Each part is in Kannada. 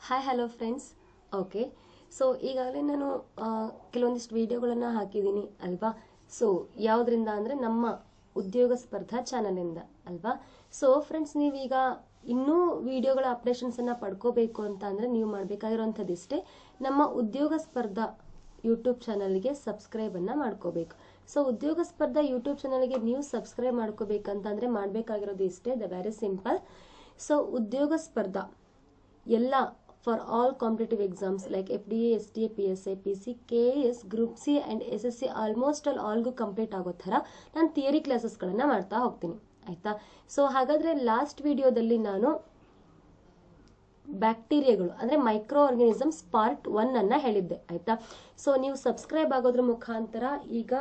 Hi hello friends. Okay, so ಈಗಾಗಲೇ ನಾನು ಕೆಲವೊಂದಿಷ್ಟು ವಿಡಿಯೋಗಳನ್ನು ಹಾಕಿದ್ದೀನಿ ಅಲ್ವಾ. ಸೊ ಯಾವುದರಿಂದ ಅಂದರೆ ನಮ್ಮ ಉದ್ಯೋಗ ಸ್ಪರ್ಧಾ ಚಾನಲಿಂದ ಅಲ್ವಾ. ಸೊ ಫ್ರೆಂಡ್ಸ್, ನೀವೀಗ ಇನ್ನೂ ವಿಡಿಯೋಗಳ ಅಪ್ಡೇಷನ್ಸನ್ನು ಪಡ್ಕೋಬೇಕು ಅಂತ ಅಂದರೆ ನೀವು ಮಾಡಬೇಕಾಗಿರೋಂಥದ್ದಿಷ್ಟೇ, ನಮ್ಮ ಉದ್ಯೋಗ ಸ್ಪರ್ಧಾ ಯೂಟ್ಯೂಬ್ ಚಾನಲ್ಗೆ ಸಬ್ಸ್ಕ್ರೈಬನ್ನು ಮಾಡ್ಕೋಬೇಕು. ಸೊ ಉದ್ಯೋಗ ಸ್ಪರ್ಧಾ ಯೂಟ್ಯೂಬ್ ಚಾನಲ್ಗೆ ನೀವು ಸಬ್ಸ್ಕ್ರೈಬ್ ಮಾಡ್ಕೋಬೇಕಂತಂದರೆ ಮಾಡಬೇಕಾಗಿರೋದು ಇಷ್ಟೇ, ದ ವೆರಿ ಸಿಂಪಲ್. ಸೊ ಉದ್ಯೋಗ ಸ್ಪರ್ಧಾ ಎಲ್ಲ for all competitive exams like FDA, STA, PSI, PC, KS, Group C and SSC almost all complete ಆಗೋ ಥರ ನಾನು ಥಿಯರಿ ಕ್ಲಾಸಸ್ಗಳನ್ನು ಮಾಡ್ತಾ ಹೋಗ್ತೀನಿ ಆಯ್ತಾ. ಸೊ ಹಾಗಾದರೆ ಲಾಸ್ಟ್ ವಿಡಿಯೋದಲ್ಲಿ ನಾನು ಬ್ಯಾಕ್ಟೀರಿಯಾಗಳು ಅಂದರೆ ಮೈಕ್ರೋ ಆರ್ಗಾನಿಸಮ್ಸ್ ಪಾರ್ಟ್ 1 ಅನ್ನು ಹೇಳಿದ್ದೆ ಆಯ್ತಾ. ಸೊ ನೀವು ಸಬ್ಸ್ಕ್ರೈಬ್ ಆಗೋದ್ರ ಮುಖಾಂತರ ಈಗ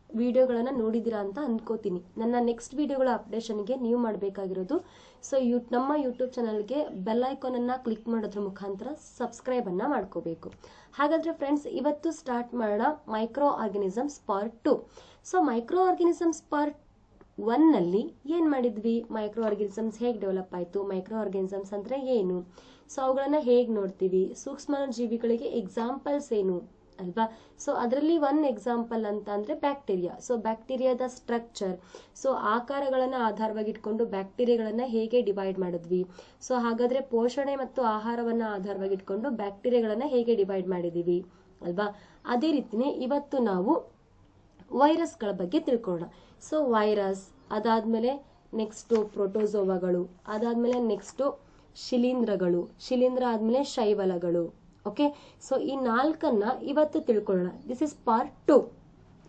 ವಿಡಿಯೋಗಳನ್ನು ನೋಡಿದ್ದೀರಾ ಅಂತ ಅಂದ್ಕೋತೀನಿ. ನನ್ನ ನೆಕ್ಸ್ಟ್ ವಿಡಿಯೋಗಳ ಅಪ್ಡೇಷನ್ಗೆ ನೀವು ಮಾಡಬೇಕಾಗಿರೋದು ಸೊ ನಮ್ಮ ಯೂಟ್ಯೂಬ್ ಚಾನಲ್ಗೆ ಬೆಲ್ ಐಕಾನನ್ನು ಕ್ಲಿಕ್ ಮಾಡೋದ್ರ ಮುಖಾಂತರ ಸಬ್ಸ್ಕ್ರೈಬನ್ನು ಮಾಡ್ಕೋಬೇಕು. ಹಾಗಾದರೆ ಫ್ರೆಂಡ್ಸ್, ಇವತ್ತು ಸ್ಟಾರ್ಟ್ ಮಾಡೋಣ microorganisms part 2. So microorganisms part 1ನಲ್ಲಿ ಏನು ಮಾಡಿದ್ವಿ, ಮೈಕ್ರೋ ಆರ್ಗಾನಿಸಮ್ಸ್ ಹೇಗೆ ಡೆವಲಪ್ ಆಯಿತು, ಮೈಕ್ರೋ ಆರ್ಗಾನಿಸಮ್ಸ್ ಅಂದರೆ ಏನು, ಸೊ ಅವುಗಳನ್ನು ಹೇಗೆ ನೋಡ್ತೀವಿ, ಸೂಕ್ಷ್ಮ ಜೀವಿಗಳಿಗೆ ಎಕ್ಸಾಂಪಲ್ಸ್ ಏನು ಅಲ್ವಾ. ಸೊ ಅದರಲ್ಲಿ ಒನ್ ಎಕ್ಸಾಂಪಲ್ ಅಂತ ಅಂದ್ರೆ ಬ್ಯಾಕ್ಟೀರಿಯಾ. ಸೊ ಬ್ಯಾಕ್ಟೀರಿಯಾದ ಸ್ಟ್ರಕ್ಚರ್, ಸೊ ಆಕಾರಗಳನ್ನು ಆಧಾರವಾಗಿಟ್ಕೊಂಡು ಬ್ಯಾಕ್ಟೀರಿಯಾಗಳನ್ನ ಹೇಗೆ ಡಿವೈಡ್ ಮಾಡಿದ್ವಿ, ಸೊ ಹಾಗಾದ್ರೆ ಪೋಷಣೆ ಮತ್ತು ಆಹಾರವನ್ನ ಆಧಾರವಾಗಿಟ್ಕೊಂಡು ಬ್ಯಾಕ್ಟೀರಿಯಾಗಳನ್ನ ಹೇಗೆ ಡಿವೈಡ್ ಮಾಡಿದೀವಿ ಅಲ್ವಾ. ಅದೇ ರೀತಿನೇ ಇವತ್ತು ನಾವು ವೈರಸ್ಗಳ ಬಗ್ಗೆ ತಿಳ್ಕೊಳ್ಳೋಣ. ಸೊ ವೈರಸ್ ಅದಾದ್ಮೇಲೆ ನೆಕ್ಸ್ಟ್ ಪ್ರೋಟೋಸೋವಾಗಳು, ಅದಾದ್ಮೇಲೆ ನೆಕ್ಸ್ಟ್ ಶಿಲೀಂಧ್ರಗಳು, ಶಿಲೀಂಧ್ರ ಆದ್ಮೇಲೆ ಶೈವಲಗಳು. ಓಕೆ, ಸೊ ಈ 4 ಇವತ್ತು ತಿಳ್ಕೊಳ್ಳೋಣ. This is part 2,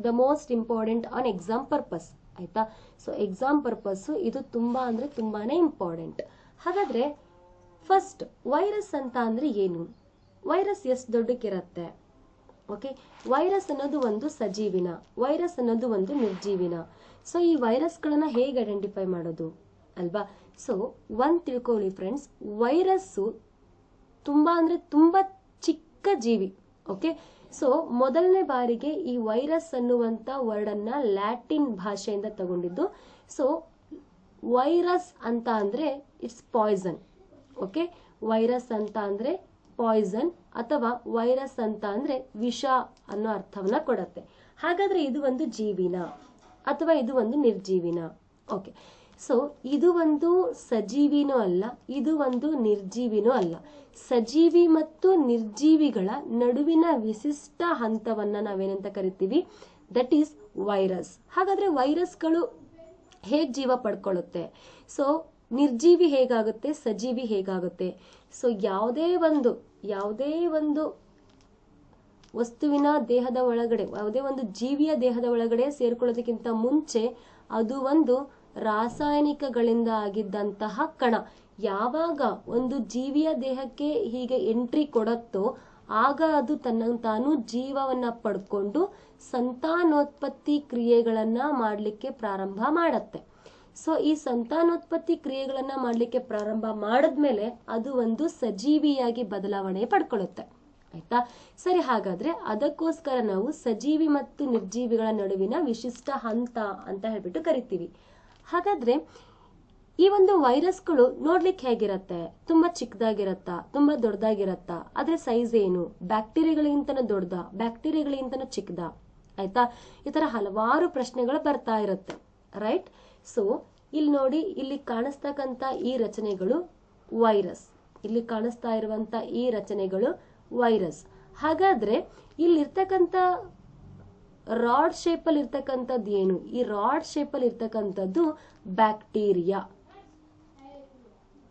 the most important on exam purpose ಆಯ್ತಾ. ಸೊ ಎಕ್ಸಾಮ್ ಪರ್ಪಸ್ ಇದು ತುಂಬಾ ಅಂದ್ರೆ ತುಂಬಾನೇ ಇಂಪಾರ್ಟೆಂಟ್. ಹಾಗಾದ್ರೆ ಫಸ್ಟ್ ವೈರಸ್ ಅಂತ ಅಂದ್ರೆ ಏನು, ವೈರಸ್ ಎಷ್ಟು ದೊಡ್ಡಕ್ಕಿರತ್ತೆ. ಓಕೆ, ವೈರಸ್ ಅನ್ನೋದು ಒಂದು ಸಜೀವಿನ, ವೈರಸ್ ಅನ್ನೋದು ಒಂದು ನಿರ್ಜೀವಿನ. ಸೊ ಈ ವೈರಸ್ಗಳನ್ನ ಹೇಗೆ ಐಡೆಂಟಿಫೈ ಮಾಡೋದು ಅಲ್ವಾ. ಸೊ ಒಂದ್ ತಿಳ್ಕೊಳ್ಳಿ ಫ್ರೆಂಡ್ಸ್, ವೈರಸ್ಸು ತುಂಬಾ ಅಂದ್ರೆ ತುಂಬಾ ಚಿಕ್ಕ ಜೀವಿ. ಓಕೆ, ಸೊ ಮೊದಲನೇ ಬಾರಿಗೆ ಈ ವೈರಸ್ ಅನ್ನುವಂತ ವರ್ಡ್ ಅನ್ನ ಲ್ಯಾಟಿನ್ ಭಾಷೆಯಿಂದ ತಗೊಂಡಿದ್ದು. ಸೊ ವೈರಸ್ ಅಂತ ಅಂದ್ರೆ ಇಟ್ಸ್ ಪಾಯ್ಸನ್. ಓಕೆ, ವೈರಸ್ ಅಂತ ಅಂದ್ರೆ ಪಾಯ್ಸನ್ ಅಥವಾ ವೈರಸ್ ಅಂತ ಅಂದ್ರೆ ವಿಷ ಅನ್ನೋ ಅರ್ಥವನ್ನ ಕೊಡತ್ತೆ. ಹಾಗಾದ್ರೆ ಇದು ಒಂದು ಜೀವಿನ ಅಥವಾ ಇದು ಒಂದು ನಿರ್ಜೀವಿನ. ಓಕೆ, ಸೊ ಇದು ಒಂದು ಸಜೀವಿನೂ ಅಲ್ಲ, ಇದು ಒಂದು ನಿರ್ಜೀವಿನೂ ಅಲ್ಲ. ಸಜೀವಿ ಮತ್ತು ನಿರ್ಜೀವಿಗಳ ನಡುವಿನ ವಿಶಿಷ್ಟ ಹಂತವನ್ನ ನಾವೇನಂತ ಕರಿತೀವಿ, ದಟ್ ಈಸ್ ವೈರಸ್. ಹಾಗಾದ್ರೆ ವೈರಸ್ಗಳು ಹೇಗೆ ಜೀವ ಪಡ್ಕೊಳ್ಳುತ್ತೆ, ಸೊ ನಿರ್ಜೀವಿ ಹೇಗಾಗುತ್ತೆ, ಸಜೀವಿ ಹೇಗಾಗುತ್ತೆ. ಸೊ ಯಾವುದೇ ಒಂದು ವಸ್ತುವಿನ ದೇಹದ ಒಳಗಡೆ, ಯಾವುದೇ ಒಂದು ಜೀವಿಯ ದೇಹದ ಒಳಗಡೆ ಸೇರ್ಕೊಳ್ಳೋದಕ್ಕಿಂತ ಮುಂಚೆ ಅದು ಒಂದು ರಾಸಾಯನಿಕಗಳಿಂದ ಆಗಿದ್ದಂತಹ ಕಣ. ಯಾವಾಗ ಒಂದು ಜೀವಿಯ ದೇಹಕ್ಕೆ ಹೀಗೆ ಎಂಟ್ರಿ ಕೊಡತ್ತೋ ಆಗ ಅದು ತಾನು ಜೀವವನ್ನ ಪಡ್ಕೊಂಡು ಸಂತಾನೋತ್ಪತ್ತಿ ಕ್ರಿಯೆಗಳನ್ನ ಮಾಡ್ಲಿಕ್ಕೆ ಪ್ರಾರಂಭ ಮಾಡತ್ತೆ. ಸೊ ಈ ಸಂತಾನೋತ್ಪತ್ತಿ ಕ್ರಿಯೆಗಳನ್ನ ಮಾಡ್ಲಿಕ್ಕೆ ಪ್ರಾರಂಭ ಮಾಡಿದ್ಮೇಲೆ ಅದು ಒಂದು ಸಜೀವಿಯಾಗಿ ಬದಲಾವಣೆ ಪಡ್ಕೊಳ್ಳುತ್ತೆ ಆಯ್ತಾ. ಸರಿ, ಹಾಗಾದ್ರೆ ಅದಕ್ಕೋಸ್ಕರ ನಾವು ಸಜೀವಿ ಮತ್ತು ನಿರ್ಜೀವಿಗಳ ನಡುವಿನ ವಿಶಿಷ್ಟ ಹಂತ ಅಂತ ಹೇಳ್ಬಿಟ್ಟು ಕರಿತೀವಿ. ಹಾಗಾದ್ರೆ ಈ ಒಂದು ವೈರಸ್ಗಳು ನೋಡ್ಲಿಕ್ಕೆ ಹೇಗಿರತ್ತೆ, ತುಂಬಾ ಚಿಕ್ಕದಾಗಿರತ್ತಾ, ತುಂಬಾ ದೊಡ್ಡದಾಗಿರತ್ತಾ, ಆದ್ರೆ ಸೈಜ್ ಏನು, ಬ್ಯಾಕ್ಟೀರಿಯಾಗಳಿಗಿಂತನೂ ದೊಡ್ಡದ, ಬ್ಯಾಕ್ಟೀರಿಯಾಗಳಿಗಿಂತನೂ ಚಿಕ್ಕದ ಆಯ್ತಾ. ಈ ತರ ಹಲವಾರು ಪ್ರಶ್ನೆಗಳು ಬರ್ತಾ ಇರುತ್ತೆ ರೈಟ್. ಸೊ ಇಲ್ಲಿ ನೋಡಿ, ಇಲ್ಲಿ ಕಾಣಿಸ್ತಕ್ಕಂತ ಈ ರಚನೆಗಳು ವೈರಸ್, ಇಲ್ಲಿ ಕಾಣಿಸ್ತಾ ಇರುವಂತ ಈ ರಚನೆಗಳು ವೈರಸ್. ಹಾಗಾದ್ರೆ ಇಲ್ಲಿರ್ತಕ್ಕಂಥ ರಾಡ್ ಶೇಪ್ ಅಲ್ಲಿ ಇರ್ತಕ್ಕಂಥದ್ದು ಏನು, ಈ ರಾಡ್ ಶೇಪ್ ಅಲ್ಲಿ ಇರ್ತಕ್ಕಂಥದ್ದು ಬ್ಯಾಕ್ಟೀರಿಯಾ.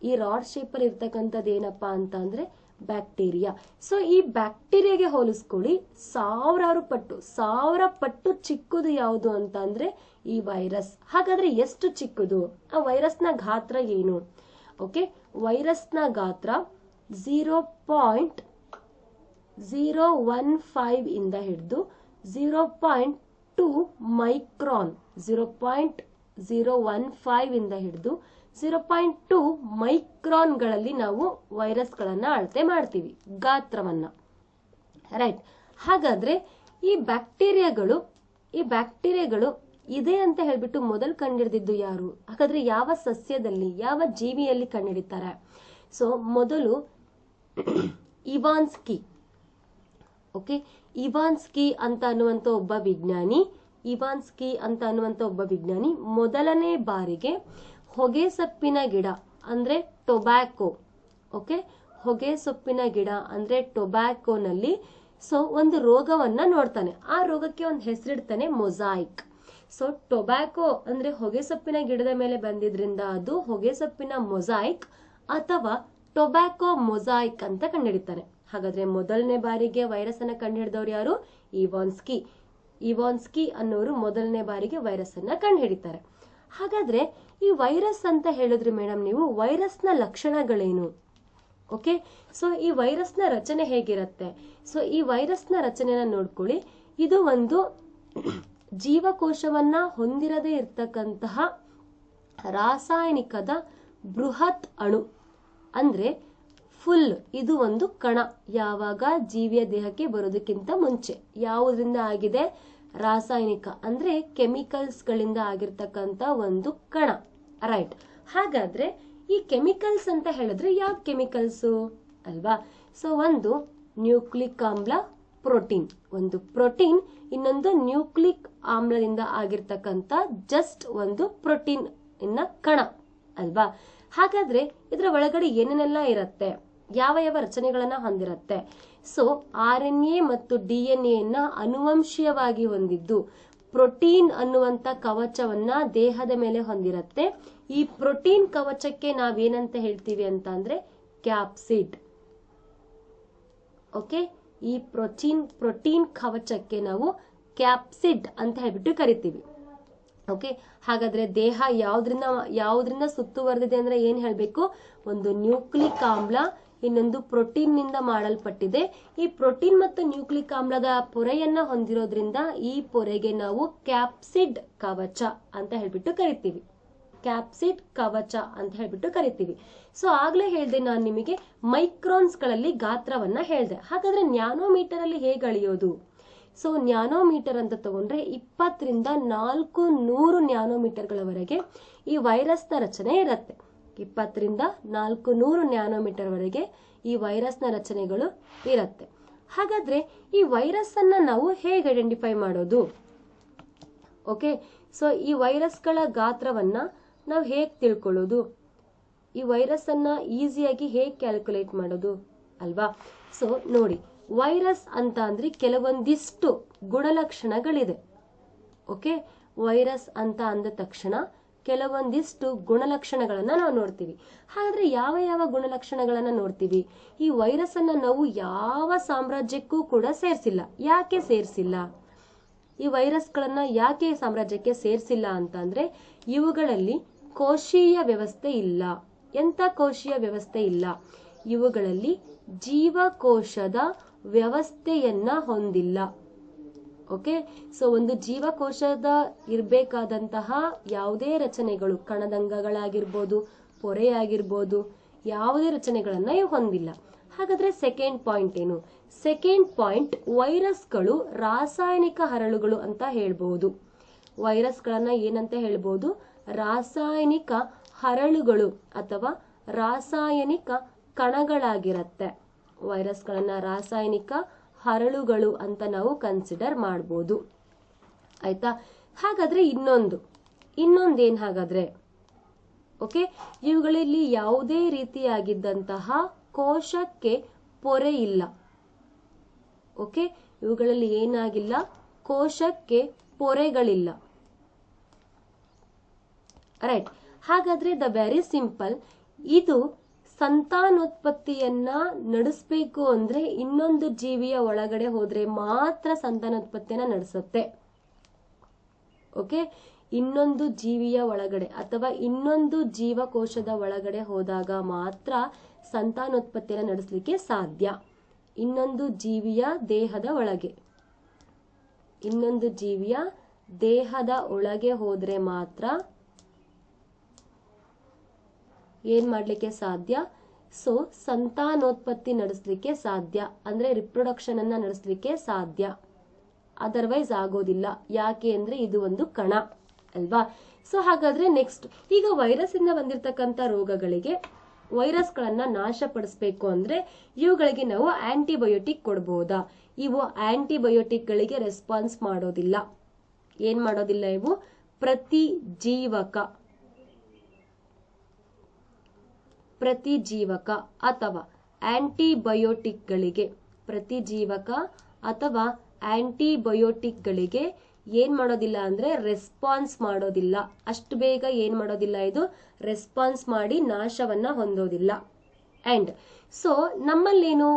ಈ ರಾಡ್ ಶೇಪ್ ಅಲ್ಲಿ ಇರ್ತಕ್ಕಂಥದ್ದು ಏನಪ್ಪಾ ಅಂತ ಅಂದ್ರೆ ಬ್ಯಾಕ್ಟೀರಿಯಾ. ಸೊ ಈ ಬ್ಯಾಕ್ಟೀರಿಯಾಗೆ ಹೋಲಿಸ್ಕೊಳ್ಳಿ ಸಾವಿರ ಪಟ್ಟು ಚಿಕ್ಕದು ಯಾವುದು ಅಂತ ಅಂದ್ರೆ ಈ ವೈರಸ್. ಹಾಗಾದ್ರೆ ಎಷ್ಟು ಚಿಕ್ಕದು, ಆ ವೈರಸ್ನ ಗಾತ್ರ ಏನು. ಓಕೆ, ವೈರಸ್ನ ಗಾತ್ರ 0.015 ಇಂದ ಹಿಡಿದು 0.2 ಮೈಕ್ರಾನ್, 0.015 ಇಂದ ಹಿಡಿದು 0.2 ಮೈಕ್ರಾನ್ಗಳಲ್ಲಿ ನಾವು ವೈರಸ್ಗಳನ್ನ ಅಳತೆ ಮಾಡ್ತೀವಿ, ಗಾತ್ರವನ್ನ ರೈಟ್. ಹಾಗಾದ್ರೆ ಈ ಬ್ಯಾಕ್ಟೀರಿಯಾಗಳು ಇದೆ ಅಂತ ಹೇಳ್ಬಿಟ್ಟು ಮೊದಲು ಕಂಡುಹಿಡಿದಿದ್ದು ಯಾರು, ಹಾಗಾದ್ರೆ ಯಾವ ಸಸ್ಯದಲ್ಲಿ, ಯಾವ ಜೀವಿಯಲ್ಲಿ ಕಂಡುಹಿಡಿತಾರೆ. ಸೊ ಮೊದಲು ಇವಾನ್ಸ್ಕಿ. ಓಕೆ, ಇವಾನ್ಸ್ಕಿ ಅಂತ ಅನ್ನುವಂತ ಒಬ್ಬ ವಿಜ್ಞಾನಿ ಮೊದಲನೇ ಬಾರಿಗೆ ಹೊಗೆ ಸೊಪ್ಪಿನ ಗಿಡ ಅಂದ್ರೆ ಟೊಬ್ಯಾಕೊ, ಓಕೆ, ಹೊಗೆ ಸೊಪ್ಪಿನ ಗಿಡ ಅಂದ್ರೆ ಟೊಬ್ಯಾಕೋನಲ್ಲಿ ಒಂದು ರೋಗವನ್ನ ನೋಡ್ತಾನೆ. ಆ ರೋಗಕ್ಕೆ ಒಂದು ಹೆಸರಿಡ್ತಾನೆ ಮೊಸಾಯಿಕ್. ಟೊಬ್ಯಾಕೊ ಅಂದ್ರೆ ಹೊಗೆ ಸೊಪ್ಪಿನ ಗಿಡದ ಮೇಲೆ ಬಂದಿದ್ರಿಂದ ಅದು ಹೊಗೆ ಸೊಪ್ಪಿನ ಮೊಸಾಯಿಕ್ ಅಥವಾ ಟೊಬ್ಯಾಕೊ ಮೊಸಾಯಿಕ್ ಅಂತ ಕಂಡುಹಿಡಿತಾನೆ. ಹಾಗಾದ್ರೆ ಮೊದಲನೇ ಬಾರಿಗೆ ವೈರಸ್ ಅನ್ನ ಕಂಡುಹಿಡಿದವರು ಯಾರು? ಇವಾನ್ಸ್ಕಿ ಅನ್ನೋರು ಮೊದಲನೇ ಬಾರಿಗೆ ವೈರಸ್ ಅನ್ನ ಕಂಡುಹಿಡಿತಾರೆ. ಹಾಗಾದ್ರೆ ಈ ವೈರಸ್ ಅಂತ ಹೇಳಿದ್ರಿ ಮೇಡಮ್ ನೀವು, ವೈರಸ್ನ ಲಕ್ಷಣಗಳೇನು? ಓಕೆ, ಈ ವೈರಸ್ನ ರಚನೆ ಹೇಗಿರುತ್ತೆ? ಈ ವೈರಸ್ನ ರಚನೆನ ನೋಡ್ಕೊಳ್ಳಿ. ಇದು ಒಂದು ಜೀವಕೋಶವನ್ನ ಹೊಂದಿರದೇ ಇರ್ತಕ್ಕಂತಹ ರಾಸಾಯನಿಕದ ಬೃಹತ್ ಅಣು, ಅಂದ್ರೆ ಫುಲ್ ಇದು ಒಂದು ಕಣ. ಯಾವಾಗ? ಜೀವಿಯ ದೇಹಕ್ಕೆ ಬರೋದಕ್ಕಿಂತ ಮುಂಚೆ. ಯಾವುದರಿಂದ ಆಗಿದೆ? ರಾಸಾಯನಿಕ ಅಂದ್ರೆ ಕೆಮಿಕಲ್ಸ್ ಗಳಿಂದ ಆಗಿರ್ತಕ್ಕಂತ ಒಂದು ಕಣ, ರೈಟ್? ಹಾಗಾದ್ರೆ ಈ ಕೆಮಿಕಲ್ಸ್ ಅಂತ ಹೇಳಿದ್ರೆ ಯಾವ ಕೆಮಿಕಲ್ಸ್ ಅಲ್ವಾ? ಒಂದು ನ್ಯೂಕ್ಲಿಕ್ ಆಮ್ಲ, ಪ್ರೋಟೀನ್. ಒಂದು ಪ್ರೋಟೀನ್, ಇನ್ನೊಂದು ನ್ಯೂಕ್ಲಿಕ್ ಆಮ್ಲದಿಂದ ಆಗಿರ್ತಕ್ಕಂತ ಜಸ್ಟ್ ಒಂದು ಪ್ರೋಟೀನ್ ಇನ್ನ ಕಣ ಅಲ್ವಾ? ಹಾಗಾದ್ರೆ ಇದರ ಒಳಗಡೆ ಏನೇನೆಲ್ಲ ಇರುತ್ತೆ, ಯಾವ ಯಾವ ರಚನೆಗಳನ್ನ ಹೊಂದಿರುತ್ತೆ? RNA ಮತ್ತು DNA ಯನ್ನ ಅನುವಂಶೀಯವಾಗಿ ಹೊಂದಿದ್ದು ಪ್ರೋಟೀನ್ ಅನ್ನುವಂತ ಕವಚವನ್ನ ದೇಹದ ಮೇಲೆ ಹೊಂದಿರುತ್ತೆ. ಈ ಪ್ರೋಟೀನ್ ಕವಚಕ್ಕೆ ನಾವೇನಂತ ಹೇಳ್ತೀವಿ ಅಂತ ಅಂದ್ರೆ ಕ್ಯಾಪ್ಸಿಡ್. ಓಕೆ, ಈ ಪ್ರೋಟೀನ್ ಕವಚಕ್ಕೆ ನಾವು ಕ್ಯಾಪ್ಸಿಡ್ ಅಂತ ಹೇಳ್ಬಿಟ್ಟು ಕರಿತೀವಿ. ಓಕೆ, ಹಾಗಾದ್ರೆ ದೇಹ ಯಾವ್ದ್ರಿಂದ ಸುತ್ತುವರೆದಿದೆ ಅಂದ್ರೆ ಏನ್ ಹೇಳ್ಬೇಕು? ಒಂದು ನ್ಯೂಕ್ಲಿಕ್ ಆಮ್ಲ, ಇನ್ನೊಂದು ಪ್ರೋಟೀನ್ ನಿಂದ ಮಾಡಲ್ಪಟ್ಟಿದೆ. ಈ ಪ್ರೋಟೀನ್ ಮತ್ತು ನ್ಯೂಕ್ಲಿಕ್ ಆಮ್ಲದ ಪೊರೆಯನ್ನ ಹೊಂದಿರೋದ್ರಿಂದ ಈ ಪೊರೆಗೆ ನಾವು ಕ್ಯಾಪ್ಸಿಡ್ ಕವಚ ಅಂತ ಹೇಳ್ಬಿಟ್ಟು ಕರಿತೀವಿ. ಕ್ಯಾಪ್ಸಿಡ್ ಕವಚ ಅಂತ ಹೇಳ್ಬಿಟ್ಟು ಕರಿತೀವಿ. ಆಗ್ಲೇ ಹೇಳ್ದೆ ನಾನು ನಿಮಗೆ ಮೈಕ್ರಾನ್ಸ್ ಗಳಲ್ಲಿ ಗಾತ್ರವನ್ನ ಹೇಳ್ದೆ. ಹಾಗಾದ್ರೆ ನ್ಯಾನೋಮೀಟರ್ ಅಲ್ಲಿ ಹೇಗೆ ಅಳೆಯೋದು? ನ್ಯಾನೋಮೀಟರ್ ಅಂತ ತಗೊಂಡ್ರೆ 20 ರಿಂದ 400 ನ್ಯಾನೋಮೀಟರ್ ಗಳವರೆಗೆ ಈ ವೈರಸ್ ನ ರಚನೆ ಇರುತ್ತೆ. 20 ರಿಂದ 400 ನ್ಯಾನೋಮೀಟರ್ ವರೆಗೆ ಈ ವೈರಸ್ ನ ರಚನೆಗಳು ಇರುತ್ತೆ. ಹಾಗಾದ್ರೆ ಈ ವೈರಸ್ ಅನ್ನ ನಾವು ಹೇಗೆ ಐಡೆಂಟಿಫೈ ಮಾಡೋದು? ಓಕೆ, ಈ ವೈರಸ್ ಗಳ ಗಾತ್ರವನ್ನ ನಾವು ಹೇಗೆ ತಿಳ್ಕೊಳ್ಳೋದು? ಈ ವೈರಸ್ ಅನ್ನ ಈಸಿಯಾಗಿ ಹೇಗೆ ಕ್ಯಾಲ್ಕುಲೇಟ್ ಮಾಡೋದು ಅಲ್ವಾ? ನೋಡಿ, ವೈರಸ್ ಅಂತ ಅಂದ್ರೆ ಕೆಲವೊಂದಿಷ್ಟು ಗುಣಲಕ್ಷಣಗಳಿದೆ. ಓಕೆ, ವೈರಸ್ ಅಂತ ಅಂದ ತಕ್ಷಣ ಕೆಲವೊಂದಿಷ್ಟು ಗುಣಲಕ್ಷಣಗಳನ್ನ ನಾವು ನೋಡ್ತೀವಿ. ಹಾಗಾದ್ರೆ ಯಾವ ಯಾವ ಗುಣಲಕ್ಷಣಗಳನ್ನ ನೋಡ್ತೀವಿ? ಈ ವೈರಸ್ ಅನ್ನ ನಾವು ಯಾವ ಸಾಮ್ರಾಜ್ಯಕ್ಕೂ ಕೂಡ ಸೇರಿಸಿಲ್ಲ. ಯಾಕೆ ಸೇರಿಸಿಲ್ಲ? ಈ ವೈರಸ್ಗಳನ್ನ ಯಾಕೆ ಸಾಮ್ರಾಜ್ಯಕ್ಕೆ ಸೇರಿಸಿಲ್ಲ ಅಂತ ಅಂದ್ರೆ ಇವುಗಳಲ್ಲಿ ಕೋಶೀಯ ವ್ಯವಸ್ಥೆ ಇಲ್ಲ. ಎಂತ ಕೋಶೀಯ ವ್ಯವಸ್ಥೆ ಇಲ್ಲ? ಇವುಗಳಲ್ಲಿ ಜೀವಕೋಶದ ವ್ಯವಸ್ಥೆಯನ್ನ ಹೊಂದಿಲ್ಲ. ಓಕೆ, ಒಂದು ಜೀವಕೋಶದ ಇರಬೇಕಾದಂತಹ ಯಾವುದೇ ರಚನೆಗಳು, ಕಣದಂಗಗಳಾಗಿರ್ಬೋದು, ಪೊರೆಯಾಗಿರ್ಬೋದು, ಯಾವುದೇ ರಚನೆಗಳನ್ನ ಇವು ಹೊಂದಿಲ್ಲ. ಹಾಗಾದ್ರೆ ಸೆಕೆಂಡ್ ಪಾಯಿಂಟ್ ಏನು? ಸೆಕೆಂಡ್ ಪಾಯಿಂಟ್, ವೈರಸ್ಗಳು ರಾಸಾಯನಿಕ ಹರಳುಗಳು ಅಂತ ಹೇಳ್ಬಹುದು. ವೈರಸ್ಗಳನ್ನ ಏನಂತ ಹೇಳ್ಬಹುದು? ರಾಸಾಯನಿಕ ಹರಳುಗಳು ಅಥವಾ ರಾಸಾಯನಿಕ ಕಣಗಳಾಗಿರತ್ತೆ. ವೈರಸ್ಗಳನ್ನ ರಾಸಾಯನಿಕ ಹರಳುಗಳು ಅಂತ ನಾವು ಕನ್ಸಿಡರ್ ಮಾಡಬಹುದು. ಆಯ್ತಾ? ಹಾಗಾದ್ರೆ ಇನ್ನೊಂದೇನ್ ಹಾಗಾದ್ರೆ? ಓಕೆ, ಇವುಗಳಲ್ಲಿ ಯಾವುದೇ ರೀತಿಯಾಗಿದ್ದಂತಹ ಕೋಶಕ್ಕೆ ಪೊರೆ ಇಲ್ಲ. ಓಕೆ, ಇವುಗಳಲ್ಲಿ ಏನಾಗಿಲ್ಲ? ಕೋಶಕ್ಕೆ ಪೊರೆಗಳಿಲ್ಲ. ರೈಟ್. ಹಾಗಾದ್ರೆ ದ ವೆರಿ ಸಿಂಪಲ್, ಇದು ಸಂತಾನೋತ್ಪತ್ತಿಯನ್ನ ನಡೆಸಬೇಕು ಅಂದ್ರೆ ಇನ್ನೊಂದು ಜೀವಿಯ ಒಳಗಡೆ ಹೋದ್ರೆ ಮಾತ್ರ ಸಂತಾನೋತ್ಪತ್ತಿಯನ್ನ ನಡೆಸುತ್ತೆ. ಓಕೆ, ಇನ್ನೊಂದು ಜೀವಿಯ ಒಳಗಡೆ ಅಥವಾ ಇನ್ನೊಂದು ಜೀವಕೋಶದ ಒಳಗಡೆ ಹೋದಾಗ ಮಾತ್ರ ಸಂತಾನೋತ್ಪತ್ತಿಯನ್ನ ನಡೆಸಲಿಕ್ಕೆ ಸಾಧ್ಯ. ಇನ್ನೊಂದು ಜೀವಿಯ ದೇಹದ ಒಳಗೆ ಹೋದ್ರೆ ಮಾತ್ರ ಏನ್ ಮಾಡ್ಲಿಕ್ಕೆ ಸಾಧ್ಯ? ಸಂತಾನೋತ್ಪತ್ತಿ ನಡೆಸಲಿಕ್ಕೆ ಸಾಧ್ಯ, ಅಂದ್ರೆ ರಿಪ್ರೊಡಕ್ಷನ್ ಅನ್ನ ನಡೆಸಲಿಕ್ಕೆ ಸಾಧ್ಯ. ಅದರ್ವೈಸ್ ಆಗೋದಿಲ್ಲ. ಯಾಕೆ ಅಂದ್ರೆ ಇದು ಒಂದು ಕಣ ಅಲ್ವಾ? ಹಾಗಾದ್ರೆ ನೆಕ್ಸ್ಟ್, ಈಗ ವೈರಸ್ ಇಂದ ಬಂದಿರತಕ್ಕಂತ ರೋಗಗಳಿಗೆ ವೈರಸ್ಗಳನ್ನ ನಾಶಪಡಿಸಬೇಕು ಅಂದ್ರೆ ಇವುಗಳಿಗೆ ನಾವು ಆಂಟಿಬಯೋಟಿಕ್ ಕೊಡಬಹುದಾ? ಇವು ಆಂಟಿಬಯೋಟಿಕ್ ಗಳಿಗೆ ರೆಸ್ಪಾನ್ಸ್ ಮಾಡೋದಿಲ್ಲ. ಏನ್ ಮಾಡೋದಿಲ್ಲ ಇವು? ಪ್ರತಿಜೀವಕ ಅಥವಾ ಆಂಟಿಬಯೋಟಿಕ್ಗಳಿಗೆ ಏನ್ ಮಾಡೋದಿಲ್ಲ ಅಂದ್ರೆ ರೆಸ್ಪಾನ್ಸ್ ಮಾಡೋದಿಲ್ಲ. ಅಷ್ಟು ಬೇಗ ಏನ್ ಮಾಡೋದಿಲ್ಲ, ಇದು ರೆಸ್ಪಾನ್ಸ್ ಮಾಡಿ ನಾಶವನ್ನ ಹೊಂದೋದಿಲ್ಲ. ಅಂಡ್ ಸೊ ನಮ್ಮಲ್ಲೇನು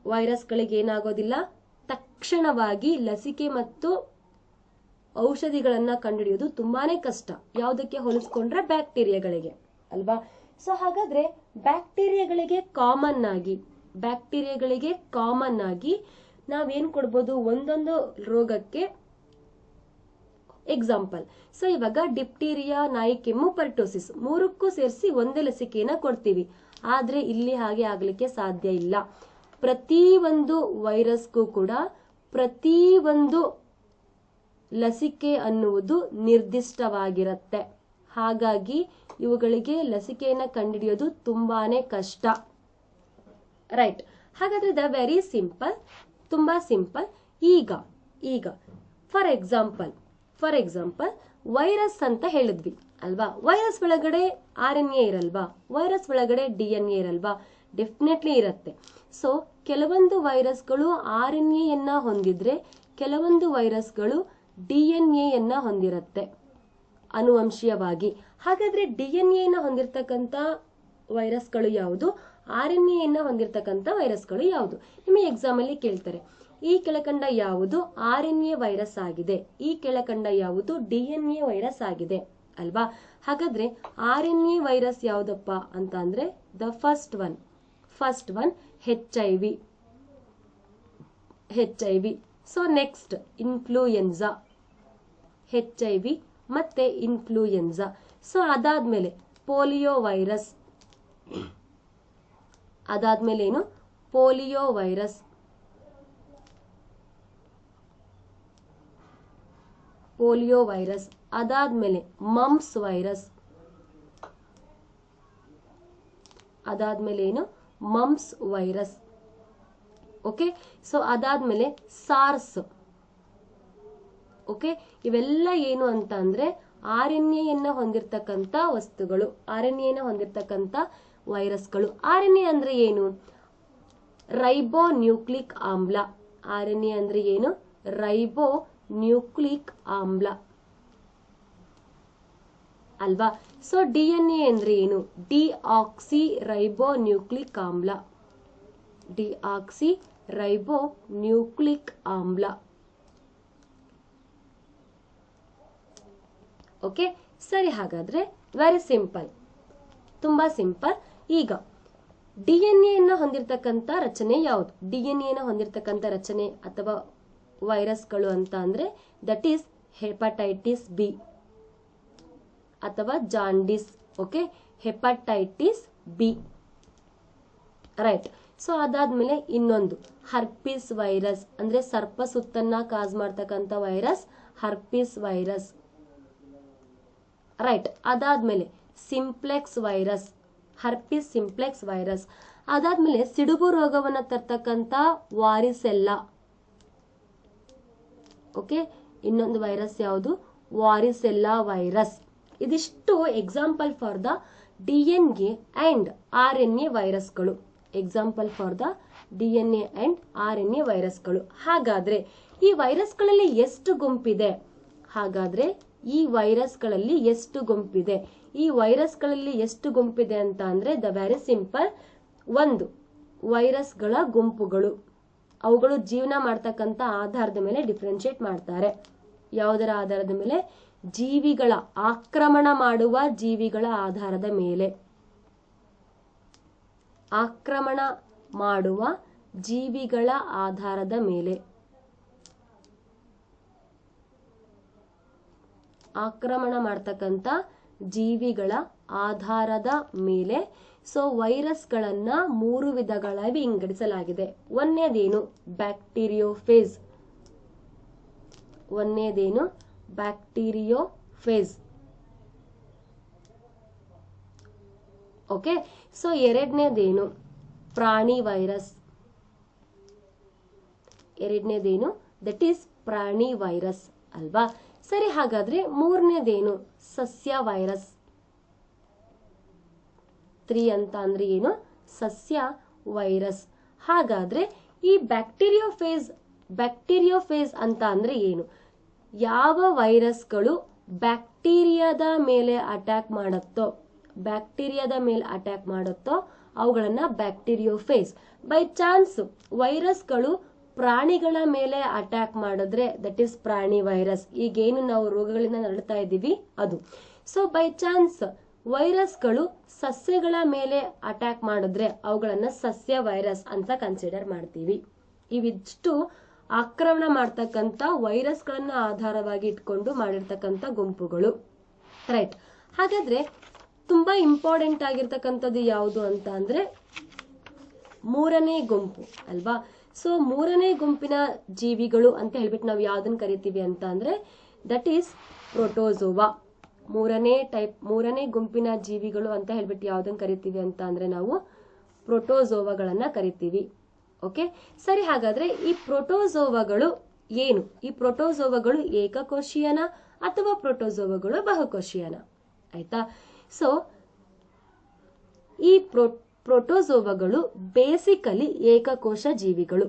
ವೈರಸ್ಗಳಿಗೆ ಏನಾಗೋದಿಲ್ಲ, ತಕ್ಷಣವಾಗಿ ಲಸಿಕೆ ಮತ್ತು ಔಷಧಿಗಳನ್ನ ಕಂಡುಹಿಡಿಯೋದು ತುಂಬಾನೇ ಕಷ್ಟ. ಯಾವುದಕ್ಕೆ ಹೋಲಿಸ್ಕೊಂಡ್ರೆ ಬ್ಯಾಕ್ಟೀರಿಯಾಗಳಿಗೆ ಅಲ್ವಾ? ಸೊ ಹಾಗಾದ್ರೆ ಬ್ಯಾಕ್ಟೀರಿಯಾಗಳಿಗೆ ಕಾಮನ್ ಆಗಿ ನಾವೇನ್ ಕೊಡ್ಬೋದು? ಒಂದೊಂದು ರೋಗಕ್ಕೆ ಎಕ್ಸಾಂಪಲ್. ಸೊ ಇವಾಗ ಡಿಪ್ಟೀರಿಯಾ, ನಾಯಿ ಕೆಮ್ಮು, ಪರ್ಟೋಸಿಸ್ ಮೂರಕ್ಕೂ ಸೇರಿಸಿ ಒಂದೇ ಲಸಿಕೆಯನ್ನ ಕೊಡ್ತೀವಿ. ಆದ್ರೆ ಇಲ್ಲಿ ಹಾಗೆ ಆಗ್ಲಿಕ್ಕೆ ಸಾಧ್ಯ ಇಲ್ಲ. ಪ್ರತಿ ಒಂದು ವೈರಸ್ಗೂ ಕೂಡ ಪ್ರತಿ ಒಂದು ಲಸಿಕೆ ಅನ್ನುವುದು ನಿರ್ದಿಷ್ಟವಾಗಿರುತ್ತೆ. ಹಾಗಾಗಿ ಇವುಗಳಿಗೆ ಲಸಿಕೆಯನ್ನ ಕಂಡುಹಿಡಿಯೋದು ತುಂಬಾನೇ ಕಷ್ಟ. ರೈಟ್. ಹಾಗಾದ್ರೆ ದ ವೆರಿ ಸಿಂಪಲ್, ತುಂಬಾ ಸಿಂಪಲ್. ಈಗ ಫಾರ್ ಎಕ್ಸಾಂಪಲ್ ವೈರಸ್ ಅಂತ ಹೇಳಿದ್ವಿ ಅಲ್ವಾ? ವೈರಸ್ ಒಳಗಡೆ RNA ಇರಲ್ವಾ? ವೈರಸ್ ಒಳಗಡೆ DNA ಇರಲ್ವಾ? ಡೆಫಿನೆಟ್ಲಿ ಇರುತ್ತೆ. ಸೊ ಕೆಲವೊಂದು ವೈರಸ್ಗಳು RNA ಯನ್ನ ಹೊಂದಿದ್ರೆ ಕೆಲವೊಂದು ವೈರಸ್ಗಳು DNA ಯನ್ನ ಹೊಂದಿರುತ್ತೆ ಅನುವಂಶೀಯವಾಗಿ. ಹಾಗಾದ್ರೆ DNA ಯನ್ನ ಹೊಂದಿರತಕ್ಕಂತ ವೈರಸ್ಗಳು ಯಾವುದು? RNA ಯನ್ನ ಹೊಂದಿರತಕ್ಕಂತ ವೈರಸ್ಗಳು ಯಾವುದು? ನಿಮಗೆ ಎಕ್ಸಾಮ್ ಅಲ್ಲಿ ಕೇಳ್ತಾರೆ, ಈ ಕೆಳಕಂಡ ಯಾವುದು RNA ವೈರಸ್ ಆಗಿದೆ, ಈ ಕೆಳಕಂಡ ಯಾವುದು DNA ವೈರಸ್ ಆಗಿದೆ ಅಲ್ವಾ? ಹಾಗಾದ್ರೆ RNA ವೈರಸ್ ಯಾವುದಪ್ಪ ಅಂತ ಅಂದ್ರೆ the first one HIV. So next influenza, HIV ಮತ್ತೆ ಇನ್ಫ್ಲೂಯೆನ್ಸಾ. ಸೊ ಅದಾದ್ಮೇಲೆ ಪೋಲಿಯೋ ವೈರಸ್, ಅದಾದ್ಮೇಲೆ ಏನು? Polio virus. ಅದಾದ್ಮೇಲೆ ಮಮ್ಸ್ ವೈರಸ್. ಅದಾದ್ಮೇಲೆ ಏನು? Mumps virus. ಓಕೆ. ಸೊ ಅದಾದ್ಮೇಲೆ ಸಾರ್ಸ್. ಓಕೆ. ಇವೆಲ್ಲ ಏನು ಅಂತ ಅಂದ್ರೆ RNA ಯನ್ನ ಹೊಂದಿರತಕ್ಕಂತ ವಸ್ತುಗಳು, RNA ಯನ್ನ ಹೊಂದಿರತಕ್ಕಂತ ವೈರಸ್ಗಳು. RNA ಅಂದ್ರೆ ಏನು? ರೈಬೋನ್ಯೂಕ್ಲಿಕ್ ಆಮ್ಲ. RNA ಅಂದ್ರೆ ಏನು? ರೈಬೋನ್ಯೂಕ್ಲಿಕ್ ಆಮ್ಲ ಅಲ್ವಾ? ಸೊ DNA ಅಂದ್ರೆ ಏನು? ಡಿಆಕ್ಸಿ ರೈಬೋನ್ಯೂಕ್ಲಿಕ್ ಆಮ್ಲ. ಓಕೆ. ಸರಿ. ಹಾಗಾದ್ರೆ ವೆರಿ ಸಿಂಪಲ್, ತುಂಬಾ ಸಿಂಪಲ್. ಈಗ DNA ಯನ್ನ ಹೊಂದಿರತಕ್ಕಂತ ರಚನೆ ಯಾವುದು? DNA ನ ಹೊಂದಿರತಕ್ಕಂತ ರಚನೆ ಅಥವಾ ವೈರಸ್ಗಳು ಅಂತ ಅಂದ್ರೆ ದಟ್ ಈಸ್ ಹೆಪಟೈಟಿಸ್ ಬಿ ಅಥವಾ jaundice. Okay. Hepatitis B. Right. So ಅದಾದ್ಮೇಲೆ ಇನ್ನೊಂದು ಹರ್ಪಿಸ್ ವೈರಸ್, ಅಂದ್ರೆ ಸರ್ಪ ಸುತ್ತನ್ನ ಕಾಸ್ ಮಾಡ್ತಕ್ಕಂತ ವೈರಸ್ ಹರ್ಪಿಸ್ ವೈರಸ್. ರೈಟ್. ಅದಾದ್ಮೇಲೆ simplex virus, herpes simplex virus. ಅದಾದ್ಮೇಲೆ ಸಿಡುಬು ರೋಗವನ್ನ ತರ್ತಕ್ಕಂತ ವಾರಿಸೆಲ್ಲಾ. ಓಕೆ. ಇನ್ನೊಂದು ವೈರಸ್ ಯಾವುದು? ವಾರಿಸೆಲ್ಲಾ ವೈರಸ್. ಇದಿಷ್ಟು example for the DNA and RNA ವೈರಸ್ಗಳು. ಹಾಗಾದ್ರೆ ಈ ವೈರಸ್ಗಳಲ್ಲಿ ಎಷ್ಟು ಗುಂಪಿದೆ? ಈ ವೈರಸ್ಗಳಲ್ಲಿ ಎಷ್ಟು ಗುಂಪಿದೆ ಅಂತ ಅಂದ್ರೆ ದ ವೆರಿ ಸಿಂಪಲ್. ಒಂದು ವೈರಸ್ಗಳ ಗುಂಪುಗಳು, ಅವುಗಳು ಜೀವನ ಮಾಡ್ತಕ್ಕಂತ ಆಧಾರದ ಮೇಲೆ ಡಿಫ್ರೆನ್ಶಿಯೇಟ್ ಮಾಡ್ತಾರೆ. ಯಾವುದರ ಆಧಾರದ ಮೇಲೆ? ಜೀವಿಗಳ, ಆಕ್ರಮಣ ಮಾಡುವ ಜೀವಿಗಳ ಆಧಾರದ ಮೇಲೆ. ಆಕ್ರಮಣ ಮಾಡುವ ಜೀವಿಗಳ ಆಧಾರದ ಮೇಲೆ. ಆಕ್ರಮಣ ಮಾಡ್ತಕ್ಕಂತ ಜೀವಿಗಳ ಆಧಾರದ ಮೇಲೆ. ಸೊ ವೈರಸ್ಗಳನ್ನ 3 ವಿಧಗಳಾಗಿ ವಿಂಗಡಿಸಲಾಗಿದೆ. ಒಂದನೇದೇನು? ಬ್ಯಾಕ್ಟೀರಿಯೋಫೇಸ್. ಓಕೆ, ಸೊ ಎರಡನೇದೇನು ಪ್ರಾಣಿ ವೈರಸ್. ಎರಡನೇದೇನು ದಟ್ ಈಸ್ ಪ್ರಾಣಿ ವೈರಸ್ ಅಲ್ವಾ. ಸರಿ, ಹಾಗಾದ್ರೆ ಮೂರನೇದೇನು ಸಸ್ಯ ವೈರಸ್. 3 ಅಂತ ಅಂದ್ರೆ ಏನು ಸಸ್ಯ ವೈರಸ್. ಹಾಗಾದ್ರೆ ಈ ಬ್ಯಾಕ್ಟೀರಿಯೋಫೇಸ್ ಅಂತ ಅಂದ್ರೆ ಏನು? ಯಾವ ವೈರಸ್ಗಳು ಬ್ಯಾಕ್ಟೀರಿಯಾದ ಮೇಲೆ ಅಟ್ಯಾಕ್ ಮಾಡುತ್ತೋ ಅವುಗಳನ್ನ ಬ್ಯಾಕ್ಟೀರಿಯೋಫೇಸ್. ಬೈ ಚಾನ್ಸ್ ವೈರಸ್ಗಳು ಪ್ರಾಣಿಗಳ ಮೇಲೆ ಅಟ್ಯಾಕ್ ಮಾಡಿದ್ರೆ ದಟ್ ಈಸ್ ಪ್ರಾಣಿ ವೈರಸ್. ಈಗೇನು ನಾವು ರೋಗಗಳಿಂದ ನರಳ್ತಾ ಇದ್ದೀವಿ ಅದು. ಸೊ ಬೈ ಚಾನ್ಸ್ ವೈರಸ್ಗಳು ಸಸ್ಯಗಳ ಮೇಲೆ ಅಟ್ಯಾಕ್ ಮಾಡಿದ್ರೆ ಅವುಗಳನ್ನ ಸಸ್ಯ ವೈರಸ್ ಅಂತ ಕನ್ಸಿಡರ್ ಮಾಡ್ತೀವಿ. ಇವಿಷ್ಟು ಆಕ್ರಮಣ ಮಾಡ್ತಕ್ಕಂಥ ವೈರಸ್ಗಳನ್ನ ಆಧಾರವಾಗಿ ಇಟ್ಕೊಂಡು ಮಾಡಿರ್ತಕ್ಕಂಥ ಗುಂಪುಗಳು. ರೈಟ್, ಹಾಗಾದ್ರೆ ತುಂಬಾ ಇಂಪಾರ್ಟೆಂಟ್ ಆಗಿರ್ತಕ್ಕಂಥದ್ದು ಯಾವುದು ಅಂತ ಅಂದ್ರೆ ಮೂರನೇ ಗುಂಪು ಅಲ್ವಾ. ಸೊ ಮೂರನೇ ಗುಂಪಿನ ಜೀವಿಗಳು ಅಂತ ಹೇಳ್ಬಿಟ್ಟು ನಾವು ಯಾವ್ದನ್ನ ಕರಿತೀವಿ ಅಂತ ಅಂದ್ರೆ ದಟ್ ಈಸ್ ಪ್ರೋಟೋಜೋವಾ. ಮೂರನೇ ಗುಂಪಿನ ಜೀವಿಗಳು ಅಂತ ಹೇಳ್ಬಿಟ್ಟು ಯಾವ್ದನ್ನ ಕರಿತೀವಿ ಅಂತ ಅಂದ್ರೆ ನಾವು ಪ್ರೋಟೋಜೋವಾಗಳನ್ನ ಕರಿತೀವಿ. ಓಕೆ, ಸರಿ, ಹಾಗಾದ್ರೆ ಈ ಪ್ರೋಟೋಜೋವಾಗಳು ಏನು? ಈ ಪ್ರೋಟೋಜೋವಾಗಳು ಏಕಕೋಶೀಯನ ಅಥವಾ ಪ್ರೋಟೋಜೋವಾಗಳು ಬಹುಕೋಶೀಯನ? ಆಯ್ತಾ. ಸೊ ಈ ಪ್ರೋಟೋಜೋವಾಗಳು ಬೇಸಿಕಲಿ ಏಕಕೋಶ ಜೀವಿಗಳು.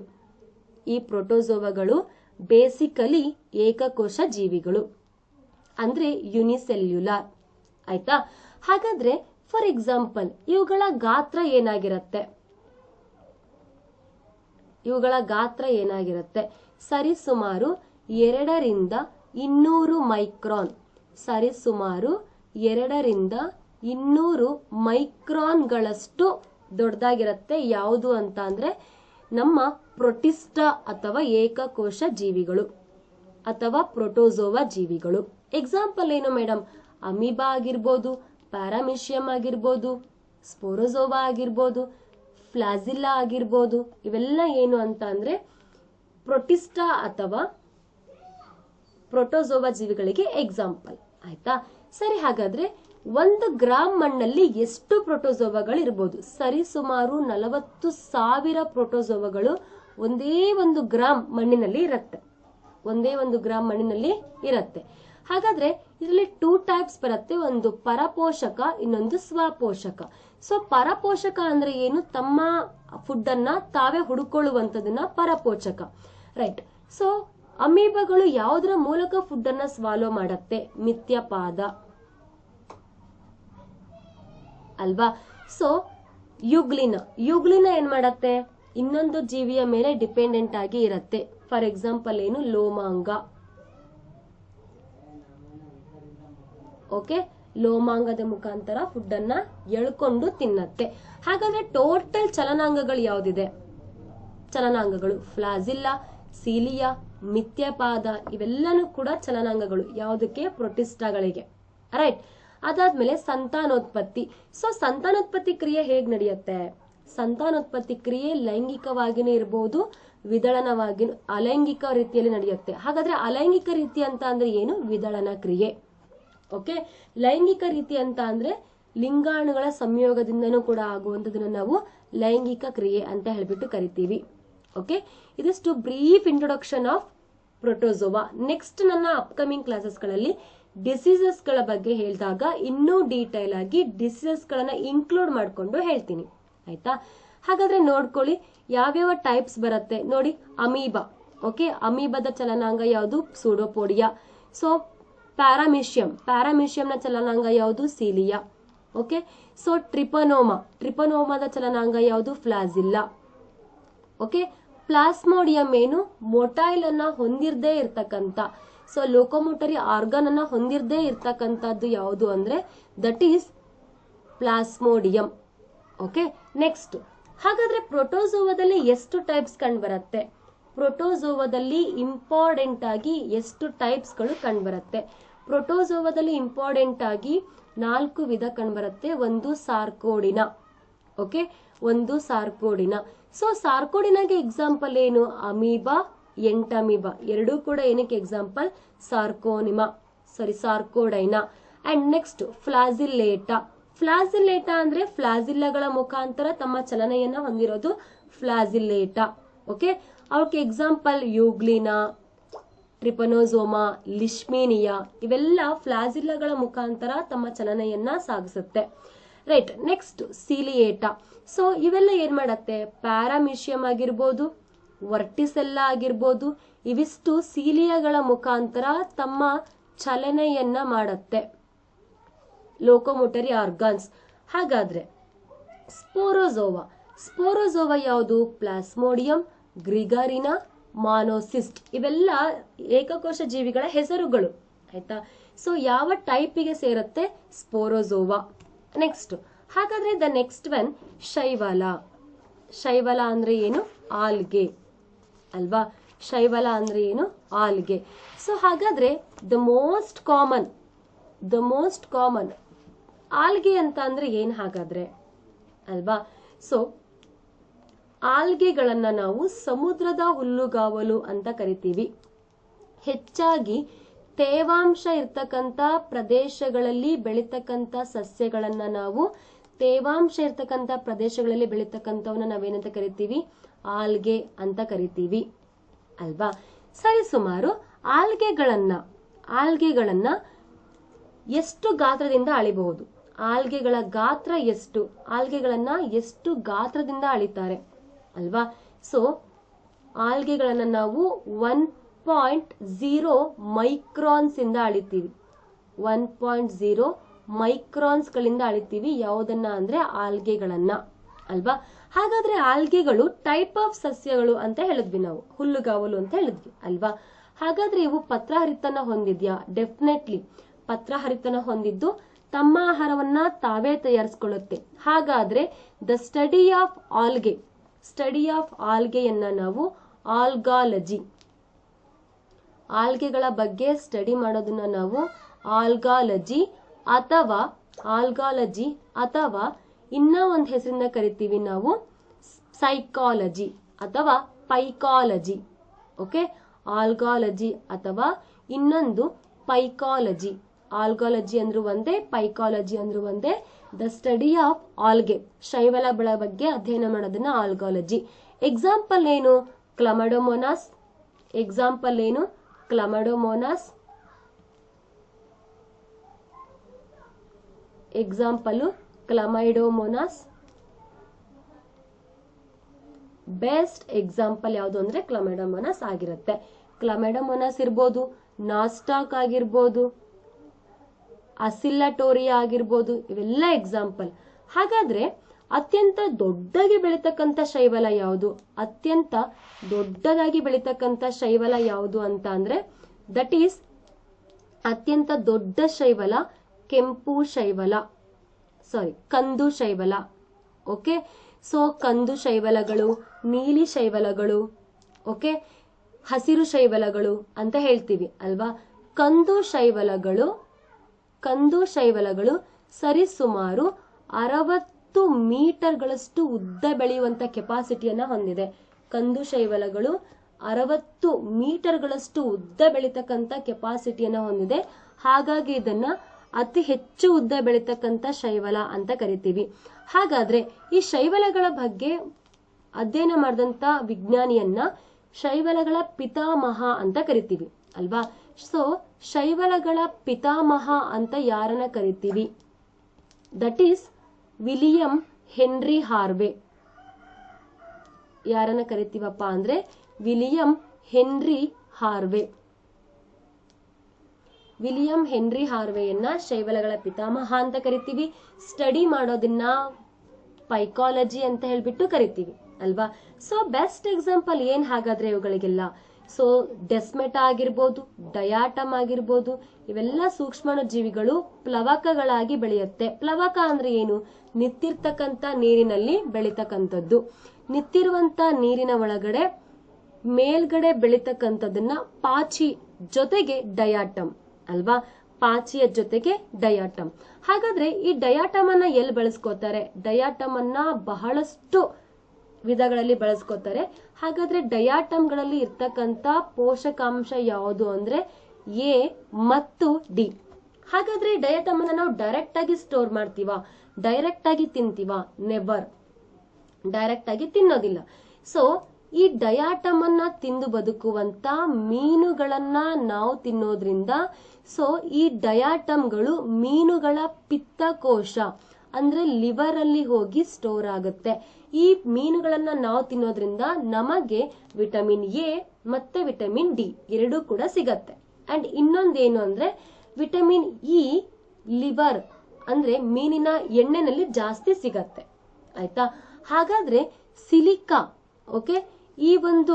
ಏಕಕೋಶ ಜೀವಿಗಳು ಅಂದ್ರೆ ಯುನಿಸೆಲ್ಯುಲಾರ್. ಆಯ್ತಾ. ಹಾಗಾದ್ರೆ ಫಾರ್ ಎಕ್ಸಾಂಪಲ್ ಇವುಗಳ ಗಾತ್ರ ಏನಾಗಿರುತ್ತೆ? ಸರಿಸುಮಾರು 2 ರಿಂದ 200 ಮೈಕ್ರಾನ್. ಸರಿಸುಮಾರು 2 ರಿಂದ 200 ಮೈಕ್ರಾನ್ಗಳಷ್ಟು ದೊಡ್ಡದಾಗಿರುತ್ತೆ. ಯಾವುದು ಅಂತ ಅಂದ್ರೆ ನಮ್ಮ ಪ್ರೋಟಿಸ್ಟಾ ಅಥವಾ ಏಕಕೋಶ ಜೀವಿಗಳು ಅಥವಾ ಪ್ರೋಟೋಜೋವಾ ಜೀವಿಗಳು. ಎಕ್ಸಾಂಪಲ್ ಏನು ಮೇಡಮ್? ಅಮೀಬಾ ಆಗಿರ್ಬೋದು, ಪ್ಯಾರಾಮಿಷಿಯಂ ಆಗಿರ್ಬೋದು, ಸ್ಪೋರೋಜೋವಾ ಆಗಿರ್ಬೋದು, ಫ್ಲಾಜಿಲ್ಲಾ ಆಗಿರ್ಬೋದು. ಇವೆಲ್ಲ ಏನು ಅಂತ ಅಂದ್ರೆ ಪ್ರೋಟಿಸ್ಟಾ ಅಥವಾ ಪ್ರೋಟೋಜೋವಾ ಜೀವಿಗಳಿಗೆ ಎಕ್ಸಾಂಪಲ್. ಆಯ್ತಾ. ಸರಿ, ಹಾಗಾದ್ರೆ 1 ಗ್ರಾಂ ಮಣ್ಣಲ್ಲಿ ಎಷ್ಟು ಪ್ರೋಟೋಜೋವಾಗಳು ಇರ್ಬೋದು? ಸರಿಸುಮಾರು 40,000 ಪ್ರೋಟೋಜೋವಾಗಳು ಒಂದೇ 1 ಗ್ರಾಂ ಮಣ್ಣಿನಲ್ಲಿ ಇರುತ್ತೆ. ಹಾಗಾದ್ರೆ ಇದರಲ್ಲಿ 2 ಟೈಪ್ಸ್ ಬರುತ್ತೆ. ಒಂದು ಪರಪೋಷಕ, ಇನ್ನೊಂದು ಸ್ವಪೋಷಕ. ಸೊ ಪರಪೋಷಕ ಅಂದ್ರೆ ಏನು? ತಮ್ಮ ಫುಡ್ ಅನ್ನ ತಾವೇ ಹುಡುಕೊಳ್ಳುವಂತದನ್ನ ಪರಪೋಷಕ. ರೈಟ್. ಸೊ ಅಮೀಬಗಳು ಯಾವುದರ ಮೂಲಕ ಫುಡ್ ಅನ್ನ ಸ್ವಾಲೋ ಮಾಡತ್ತೆ? ಮಿಥ್ಯಪಾದ ಅಲ್ವಾ. ಸೊ ಯುಗ್ಲಿನ ಏನ್ ಮಾಡತ್ತೆ? ಇನ್ನೊಂದು ಜೀವಿಯ ಮೇಲೆ ಡಿಪೆಂಡೆಂಟ್ ಆಗಿ ಇರತ್ತೆ. ಫಾರ್ ಎಕ್ಸಾಂಪಲ್ ಏನು? ಲೋಮಾಂಗ. ಓಕೆ, ಲೋಮಾಂಗದ ಮುಖಾಂತರ ಫುಡ್ ಅನ್ನ ಎಳ್ಕೊಂಡು ತಿನ್ನತ್ತೆ. ಹಾಗಾದ್ರೆ ಟೋಟಲ್ ಚಲನಾಂಗಗಳು ಯಾವ್ದಿದೆ? ಚಲನಾಂಗಗಳು ಫ್ಲಾಜಿಲ್ಲಾ, ಸೀಲಿಯಾ, ಮಿಥ್ಯಪಾದ ಇವೆಲ್ಲನೂ ಕೂಡ ಚಲನಾಂಗಗಳು. ಯಾವುದಕ್ಕೆ? ಪ್ರೋಟಿಸ್ಟಾಗಳಿಗೆ. ರೈಟ್. ಅದಾದ್ಮೇಲೆ ಸಂತಾನೋತ್ಪತ್ತಿ. ಸೊ ಸಂತಾನೋತ್ಪತ್ತಿ ಕ್ರಿಯೆ ಹೇಗ್ ನಡೆಯುತ್ತೆ? ಸಂತಾನೋತ್ಪತ್ತಿ ಕ್ರಿಯೆ ಲೈಂಗಿಕವಾಗಿನೂ ಇರಬಹುದು, ವಿದಳನವಾಗಿ ಅಲೈಂಗಿಕ ರೀತಿಯಲ್ಲಿ ನಡೆಯುತ್ತೆ. ಹಾಗಾದ್ರೆ ಅಲೈಂಗಿಕ ರೀತಿ ಅಂತ ಅಂದ್ರೆ ಏನು? ವಿದಳನ ಕ್ರಿಯೆ. ಓಕೆ, ಲೈಂಗಿಕ ರೀತಿ ಅಂತ ಅಂದ್ರೆ ಲಿಂಗಾಣುಗಳ ಸಂಯೋಗದಿಂದನೂ ಕೂಡ ಆಗುವಂತದನ್ನ ನಾವು ಲೈಂಗಿಕ ಕ್ರಿಯೆ ಅಂತ ಹೇಳ್ಬಿಟ್ಟು ಕರಿತೀವಿ. ಓಕೆ, ಇದಿಷ್ಟು brief introduction of protozoa. Next ನನ್ನ ಅಪ್ಕಮಿಂಗ್ ಕ್ಲಾಸಸ್ ಗಳಲ್ಲಿ ಡಿಸೀಸಸ್ ಗಳ ಬಗ್ಗೆ ಹೇಳಿದಾಗ ಇನ್ನೂ ಡೀಟೇಲ್ ಆಗಿ ಡಿಸೀಸಸ್ ಗಳನ್ನ ಇನ್ಕ್ಲೂಡ್ ಮಾಡ್ಕೊಂಡು ಹೇಳ್ತೀನಿ. ಆಯ್ತಾ. ಹಾಗಾದ್ರೆ ನೋಡ್ಕೊಳ್ಳಿ ಯಾವ್ಯಾವ ಟೈಪ್ಸ್ ಬರುತ್ತೆ ನೋಡಿ. ಅಮೀಬಾ. ಓಕೆ, ಅಮೀಬಾದ ಚಲನಾಂಗ ಯಾವುದು? ಸೂಡೋಪೋಡಿಯಾ. ಸೊ ಪ್ಯಾರಾಮಿಷಿಯಂನ ಚಲನಾಂಗ ಯಾವುದು? ಸೀಲಿಯಾ. ಓಕೆ, ಸೊ ಟ್ರಿಪನೋಮಾದ ಚಲನಾಂಗ ಯಾವುದು? ಫ್ಲಾಜಿಲ್ಲಾ. ಓಕೆ, ಪ್ಲಾಸ್ಮೋಡಿಯಂ ಏನು? ಮೊಟೈಲ್ ಅನ್ನ ಹೊಂದಿರದೇ ಇರ್ತಕ್ಕಂಥ, ಸೊ ಲೋಕೋಮೋಟರಿ ಆರ್ಗನ್ ಅನ್ನ ಹೊಂದಿರದೇ ಇರ್ತಕ್ಕಂಥದ್ದು ಯಾವುದು ಅಂದ್ರೆ that is plasmodium. Okay, next. ಹಾಗಾದ್ರೆ ಪ್ರೋಟೋಜೋವಾದಲ್ಲಿ ಎಷ್ಟು ಟೈಪ್ಸ್ ಕಂಡು ಬರುತ್ತೆ? ಪ್ರೋಟೋಜೋವಾದಲ್ಲಿ ಇಂಪಾರ್ಟೆಂಟ್ ಆಗಿ ಎಷ್ಟು ಟೈಪ್ಸ್ ಗಳು ಕಂಡು ಬರುತ್ತೆ? ಪ್ರೋಟೋಜೋವಾದಲ್ಲಿ ಇಂಪಾರ್ಟೆಂಟ್ ಆಗಿ 4 ವಿಧ ಕಂಡು ಬರುತ್ತೆ. ಒಂದು ಸಾರ್ಕೋಡಿನಾ. ಓಕೆ, ಒಂದು ಸಾರ್ಕೋಡಿನಾ. ಸೊ ಸಾರ್ಕೋಡಿನಾಗೆ ಎಕ್ಸಾಂಪಲ್ ಏನು? ಅಮೀಬಾ, ಎಂಟಮೀಬಾ ಎರಡೂ ಕೂಡ ಏನಕ್ಕೆ example? Sarcodina. And next Flagellata. Flagellata ಅಂದ್ರೆ ಫ್ಲಾಜಿಲ್ಲಗಳ ಮುಖಾಂತರ ತಮ್ಮ ಚಲನೆಯನ್ನ ಹೊಂದಿರೋದು ಫ್ಲಾಜಿಲ್ಲೇಟ. ಓಕೆ, ಅವಕ್ಕೆ ಎಕ್ಸಾಂಪಲ್ ಯೂಗ್ಲಿನಾ, ಟ್ರಿಪನೋಸೋಮಾ, ಲಿಶ್ಮೇನಿಯಾ ಇವೆಲ್ಲ ಫ್ಲಾಜಿಲ್ಲಗಳ ಮುಖಾಂತರ ತಮ್ಮ ಚಲನೆಯನ್ನ ಸಾಗಿಸುತ್ತೆ. Right, next Ciliata. ಸೊ ಇವೆಲ್ಲ ಏನ್ ಮಾಡತ್ತೆ, ಪ್ಯಾರಾಮಿಷಿಯಂ ಆಗಿರ್ಬೋದು, ವರ್ಟಿಸೆಲ್ಲ ಆಗಿರ್ಬೋದು, ಇವಿಷ್ಟು ಸೀಲಿಯಗಳ ಮುಖಾಂತರ ತಮ್ಮ ಚಲನೆಯನ್ನ ಮಾಡತ್ತೆ, ಲೋಕೋಮೋಟರಿ ಆರ್ಗಾನ್ಸ್. ಹಾಗಾದ್ರೆ ಸ್ಪೋರೋಜೋವಾ, ಸ್ಪೋರೋಜೋವಾ ಯಾವುದು, ಪ್ಲಾಸ್ಮೋಡಿಯಂ, ಗ್ರಿಗಾರಿನಾ, ಮಾನೋಸಿಸ್ಟ್ ಇವೆಲ್ಲ ಏಕಕೋಶ ಜೀವಿಗಳ ಹೆಸರುಗಳು. ಆಯ್ತಾ, ಸೊ ಯಾವ ಟೈಪಿಗೆ ಸೇರುತ್ತೆ, ಸ್ಪೋರೋಜೋವಾ. ನೆಕ್ಸ್ಟ್, ಹಾಗಾದ್ರೆ ದ ನೆಕ್ಸ್ಟ್ ಒನ್ ಶೈವಾಲ. ಶೈವಾಲ ಅಂದ್ರೆ ಏನು, ಆಲ್ಗೆ ಅಲ್ವಾ, ಶೈವಾಲ ಅಂದ್ರೆ ಏನು, ಆಲ್ಗೆ. ಸೊ ಹಾಗಾದ್ರೆ ದ ಮೋಸ್ಟ್ ಕಾಮನ್ ಆಲ್ಗೆ ಅಂತ ಅಂದ್ರೆ ಏನ್ ಹಾಗಾದ್ರೆ ಅಲ್ವಾ. ಸೊ ಆಲ್ಗೆಗಳನ್ನ ನಾವು ಸಮುದ್ರದ ಹುಲ್ಲುಗಾವಲು ಅಂತ ಕರಿತೀವಿ. ಹೆಚ್ಚಾಗಿ ತೇವಾಂಶ ಇರ್ತಕ್ಕಂಥ ಪ್ರದೇಶಗಳಲ್ಲಿ ಬೆಳೀತಕ್ಕಂಥ ಸಸ್ಯಗಳನ್ನ ನಾವು, ತೇವಾಂಶ ಇರ್ತಕ್ಕಂಥ ಪ್ರದೇಶಗಳಲ್ಲಿ ಬೆಳೀತಕ್ಕಂಥವನ್ನ ನಾವೇನಂತ ಕರಿತೀವಿ, ಆಲ್ಗೆ ಅಂತ ಕರಿತೀವಿ ಅಲ್ವಾ. ಸರಿ, ಸುಮಾರು ಆಲ್ಗೆಗಳನ್ನ ಎಷ್ಟು ಗಾತ್ರದಿಂದ ಅಳಿಬಹುದು, ಆಲ್ಗೆಗಳ ಗಾತ್ರ ಎಷ್ಟು, ಆಲ್ಗೆಗಳನ್ನ ಎಷ್ಟು ಗಾತ್ರದಿಂದ ಅಳಿತಾರೆ ಅಲ್ವಾ. ಸೊ ಆಲ್ಗೆಗಳನ್ನ ನಾವು 1.0 ಮೈಕ್ರಾನ್ಸ್ ಇಂದ ಅಳಿತೀವಿ, 1.0 ಮೈಕ್ರಾನ್ಸ್ ಗಳಿಂದ ಅಳಿತೀವಿ. ಯಾವುದನ್ನ ಅಂದ್ರೆ ಆಲ್ಗೆಗಳನ್ನ ಅಲ್ವಾ. ಹಾಗಾದ್ರೆ ಆಲ್ಗೆಗಳು ಟೈಪ್ ಆಫ್ ಸಸ್ಯಗಳು ಅಂತ ಹೇಳಿದ್ವಿ ನಾವು, ಹುಲ್ಲುಗಾವಲು ಅಂತ ಹೇಳಿದ್ವಿ ಅಲ್ವಾ. ಹಾಗಾದ್ರೆ ಇವು ಪತ್ರಹರಿತನ ಹೊಂದಿದ್ಯಾ, ಡೆಫಿನೆಟ್ಲಿ ಪತ್ರಹರಿತನ ಹೊಂದಿದ್ದು ತಮ್ಮ ಆಹಾರವನ್ನ ತಾವೇ ತಯಾರಿಸಿಕೊಳ್ಳುತ್ತೆ. ಹಾಗಾದ್ರೆ ದ ಸ್ಟಡಿ ಆಫ್ ಆಲ್ಗೆಯನ್ನ ನಾವು ಆಲ್ಗಾಲಜಿ, ಆಲ್ಗೆಗಳ ಬಗ್ಗೆ ಸ್ಟಡಿ ಮಾಡೋದನ್ನ ನಾವು ಆಲ್ಗಾಲಜಿ ಅಥವಾ ಇನ್ನ ಒಂದು ಹೆಸರಿಂದ ಕರಿತೀವಿ ನಾವು ಸೈಕಾಲಜಿ ಅಥವಾ ಪೈಕಾಲಜಿ. ಓಕೆ, ಆಲ್ಗಾಲಜಿ ಅಥವಾ ಇನ್ನೊಂದು ಪೈಕಾಲಜಿ. ಆಲ್ಗಾಲಜಿ ಅಂದ್ರೂ ಒಂದೇ, ಪೈಕಾಲಜಿ ಅಂದ್ರೂ ಒಂದೇ. ದ ಸ್ಟಡಿ ಆಫ್ ಆಲ್ಗೆ, ಶೈವಾಲಗಳ ಬಗ್ಗೆ ಅಧ್ಯಯನ ಮಾಡೋದನ್ನ ಆಲ್ಗಾಲಜಿ. ಎಕ್ಸಾಂಪಲ್ ಏನು, ಕ್ಲಮಡೋಮೋನಾಸ್. ಎಕ್ಸಾಂಪಲ್ ಏನು, ಕ್ಲಮಡೋಮೋನಾಸ್. ಎಕ್ಸಾಂಪಲ್ ಕ್ಲಮೈಡೋಮೋನಾಸ್. ಬೆಸ್ಟ್ ಎಕ್ಸಾಂಪಲ್ ಯಾವುದು ಅಂದ್ರೆ ಕ್ಲಮೈಡೋಮೋನಾಸ್ ಆಗಿರುತ್ತೆ. ಕ್ಲಮೈಡೋಮೋನಾಸ್ ಇರ್ಬೋದು, ನಾಸ್ಟಾಕ್ ಆಗಿರ್ಬೋದು, ಅಸಿಲ್ಲಟೋರಿಯಾ ಆಗಿರ್ಬೋದು, ಇವೆಲ್ಲ ಎಕ್ಸಾಂಪಲ್. ಹಾಗಾದ್ರೆ ಅತ್ಯಂತ ದೊಡ್ಡದಾಗಿ ಬೆಳೀತಕ್ಕಂಥ ಶೈವಾಲ ಯಾವುದು, ಅತ್ಯಂತ ದೊಡ್ಡದಾಗಿ ಬೆಳೀತಕ್ಕಂಥ ಶೈವಾಲ ಯಾವುದು ಅಂತ ಅಂದ್ರೆ ದಟ್ ಈಸ್ ಅತ್ಯಂತ ದೊಡ್ಡ ಶೈವಾಲ ಕಂದು ಶೈವಾಲ. ಓಕೆ, ಸೊ ಕಂದು ಶೈವಾಲಗಳು, ನೀಲಿ ಶೈವಾಲಗಳು, ಓಕೆ, ಹಸಿರು ಶೈವಾಲಗಳು ಅಂತ ಹೇಳ್ತೀವಿ ಅಲ್ವಾ. ಕಂದು ಶೈವಾಲಗಳು ಸರಿಸುಮಾರು 60 ಮೀಟರ್ಗಳಷ್ಟು ಉದ್ದ ಬೆಳೆಯುವಂತ ಕೆಪಾಸಿಟಿಯನ್ನ ಹೊಂದಿದೆ. ಕಂದು ಶೈವಾಲಗಳು 60 ಮೀಟರ್ಗಳಷ್ಟು ಉದ್ದ ಬೆಳೀತಕ್ಕಂಥ ಕೆಪಾಸಿಟಿಯನ್ನ ಹೊಂದಿದೆ. ಹಾಗಾಗಿ ಇದನ್ನ ಅತಿ ಹೆಚ್ಚು ಉದ್ದ ಬೆಳೀತಕ್ಕಂಥ ಶೈವಾಲ ಅಂತ ಕರಿತೀವಿ. ಹಾಗಾದ್ರೆ ಈ ಶೈವಾಲಗಳ ಬಗ್ಗೆ ಅಧ್ಯಯನ ಮಾಡಿದಂತ ವಿಜ್ಞಾನಿಯನ್ನ ಶೈವಾಲಗಳ ಪಿತಾಮಹ ಅಂತ ಕರಿತೀವಿ ಅಲ್ವಾ. ಸೊ ಶೈವಾಲಗಳ ಪಿತಾಮಹ ಅಂತ ಯಾರನ್ನ ಕರಿತೀವಿ, that is William Henry Harvey. ಯಾರನ್ನ ಕರಿತೀವಪ್ಪ ಅಂದ್ರೆ William Henry Harvey. William Henry ಹಾರ್ವೆಯನ್ನ ಶೈವಾಲಗಳ ಪಿತಾಮಹ ಅಂತ ಕರಿತೀವಿ. ಸ್ಟಡಿ ಮಾಡೋದನ್ನ ಪೈಕಾಲಜಿ ಅಂತ ಹೇಳ್ಬಿಟ್ಟು ಕರಿತೀವಿ ಅಲ್ವಾ. ಸೊ ಬೆಸ್ಟ್ ಎಕ್ಸಾಂಪಲ್ ಏನ್ ಹಾಗಾದ್ರೆ ಇವುಗಳಿಗೆಲ್ಲ, ಸೊ ಡೆಸ್ಮೆಟಾ ಆಗಿರ್ಬೋದು, ಡಯಾಟಮ್ ಆಗಿರ್ಬೋದು, ಇವೆಲ್ಲ ಸೂಕ್ಷ್ಮಾಣು ಜೀವಿಗಳು ಪ್ಲವಕಗಳಾಗಿ ಬೆಳೆಯುತ್ತೆ. ಪ್ಲವಕ ಅಂದ್ರೆ ಏನು, ನಿಂತಿರ್ತಕ್ಕಂಥ ನೀರಿನಲ್ಲಿ ಬೆಳೀತಕ್ಕಂಥದ್ದು. ನಿಂತಿರುವಂತ ನೀರಿನ ಒಳಗಡೆ ಮೇಲ್ಗಡೆ ಬೆಳೀತಕ್ಕಂಥದನ್ನ ಪಾಚಿ ಜೊತೆಗೆ ಡಯಾಟಮ್ ಅಲ್ವಾ, ಪಾಚಿಯ ಜೊತೆಗೆ ಡಯಾಟಮ್. ಹಾಗಾದ್ರೆ ಈ ಡಯಾಟಮ್ ಅನ್ನ ಎಲ್ಲಿ ಬಳಸ್ಕೋತಾರೆ, ಡಯಾಟಮ್ ಅನ್ನ ಬಹಳಷ್ಟು ವಿಧಗಳಲ್ಲಿ ಬಳಸ್ಕೋತಾರೆ. ಹಾಗಾದ್ರೆ ಡಯಾಟಮ್ಗಳಲ್ಲಿ ಇರ್ತಕ್ಕಂಥ ಪೋಷಕಾಂಶ ಯಾವುದು ಅಂದ್ರೆ ಎ ಮತ್ತು ಡಿ. ಹಾಗಾದ್ರೆ ಡಯಾಟಮ್ ಅನ್ನ ನಾವು ಡೈರೆಕ್ಟ್ ಆಗಿ ಸ್ಟೋರ್ ಮಾಡ್ತೀವಾ, ಡೈರೆಕ್ಟ್ ಆಗಿ ತಿಂತೀವ? ನೆವರ್, ಡೈರೆಕ್ಟ್ ಆಗಿ ತಿನ್ನೋದಿಲ್ಲ. ಸೊ ಈ ಡಯಾಟಮ್ ಅನ್ನ ತಿಂದು ಬದುಕುವಂತ ಮೀನುಗಳನ್ನ ನಾವು ತಿನ್ನೋದ್ರಿಂದ ಸೊ ಈ ಡಯಾಟಮ್ಗಳು ಮೀನುಗಳ ಪಿತ್ತಕೋಶ ಅಂದ್ರೆ ಲಿವರ್ ಅಲ್ಲಿ ಹೋಗಿ ಸ್ಟೋರ್ ಆಗುತ್ತೆ. ಈ ಮೀನುಗಳನ್ನ ನಾವು ತಿನ್ನೋದ್ರಿಂದ ನಮಗೆ ವಿಟಮಿನ್ ಎ ಮತ್ತೆ ವಿಟಮಿನ್ ಡಿ ಎರಡೂ ಕೂಡ ಸಿಗತ್ತೆ. ಅಂಡ್ ಇನ್ನೊಂದೇನು ಅಂದ್ರೆ ವಿಟಮಿನ್ ಇ ಲಿವರ್ ಅಂದ್ರೆ ಮೀನಿನ ಎಣ್ಣೆನಲ್ಲಿ ಜಾಸ್ತಿ ಸಿಗತ್ತೆ. ಆಯ್ತಾ? ಹಾಗಾದ್ರೆ ಸಿಲಿಕಾ, ಓಕೆ, ಈ ಒಂದು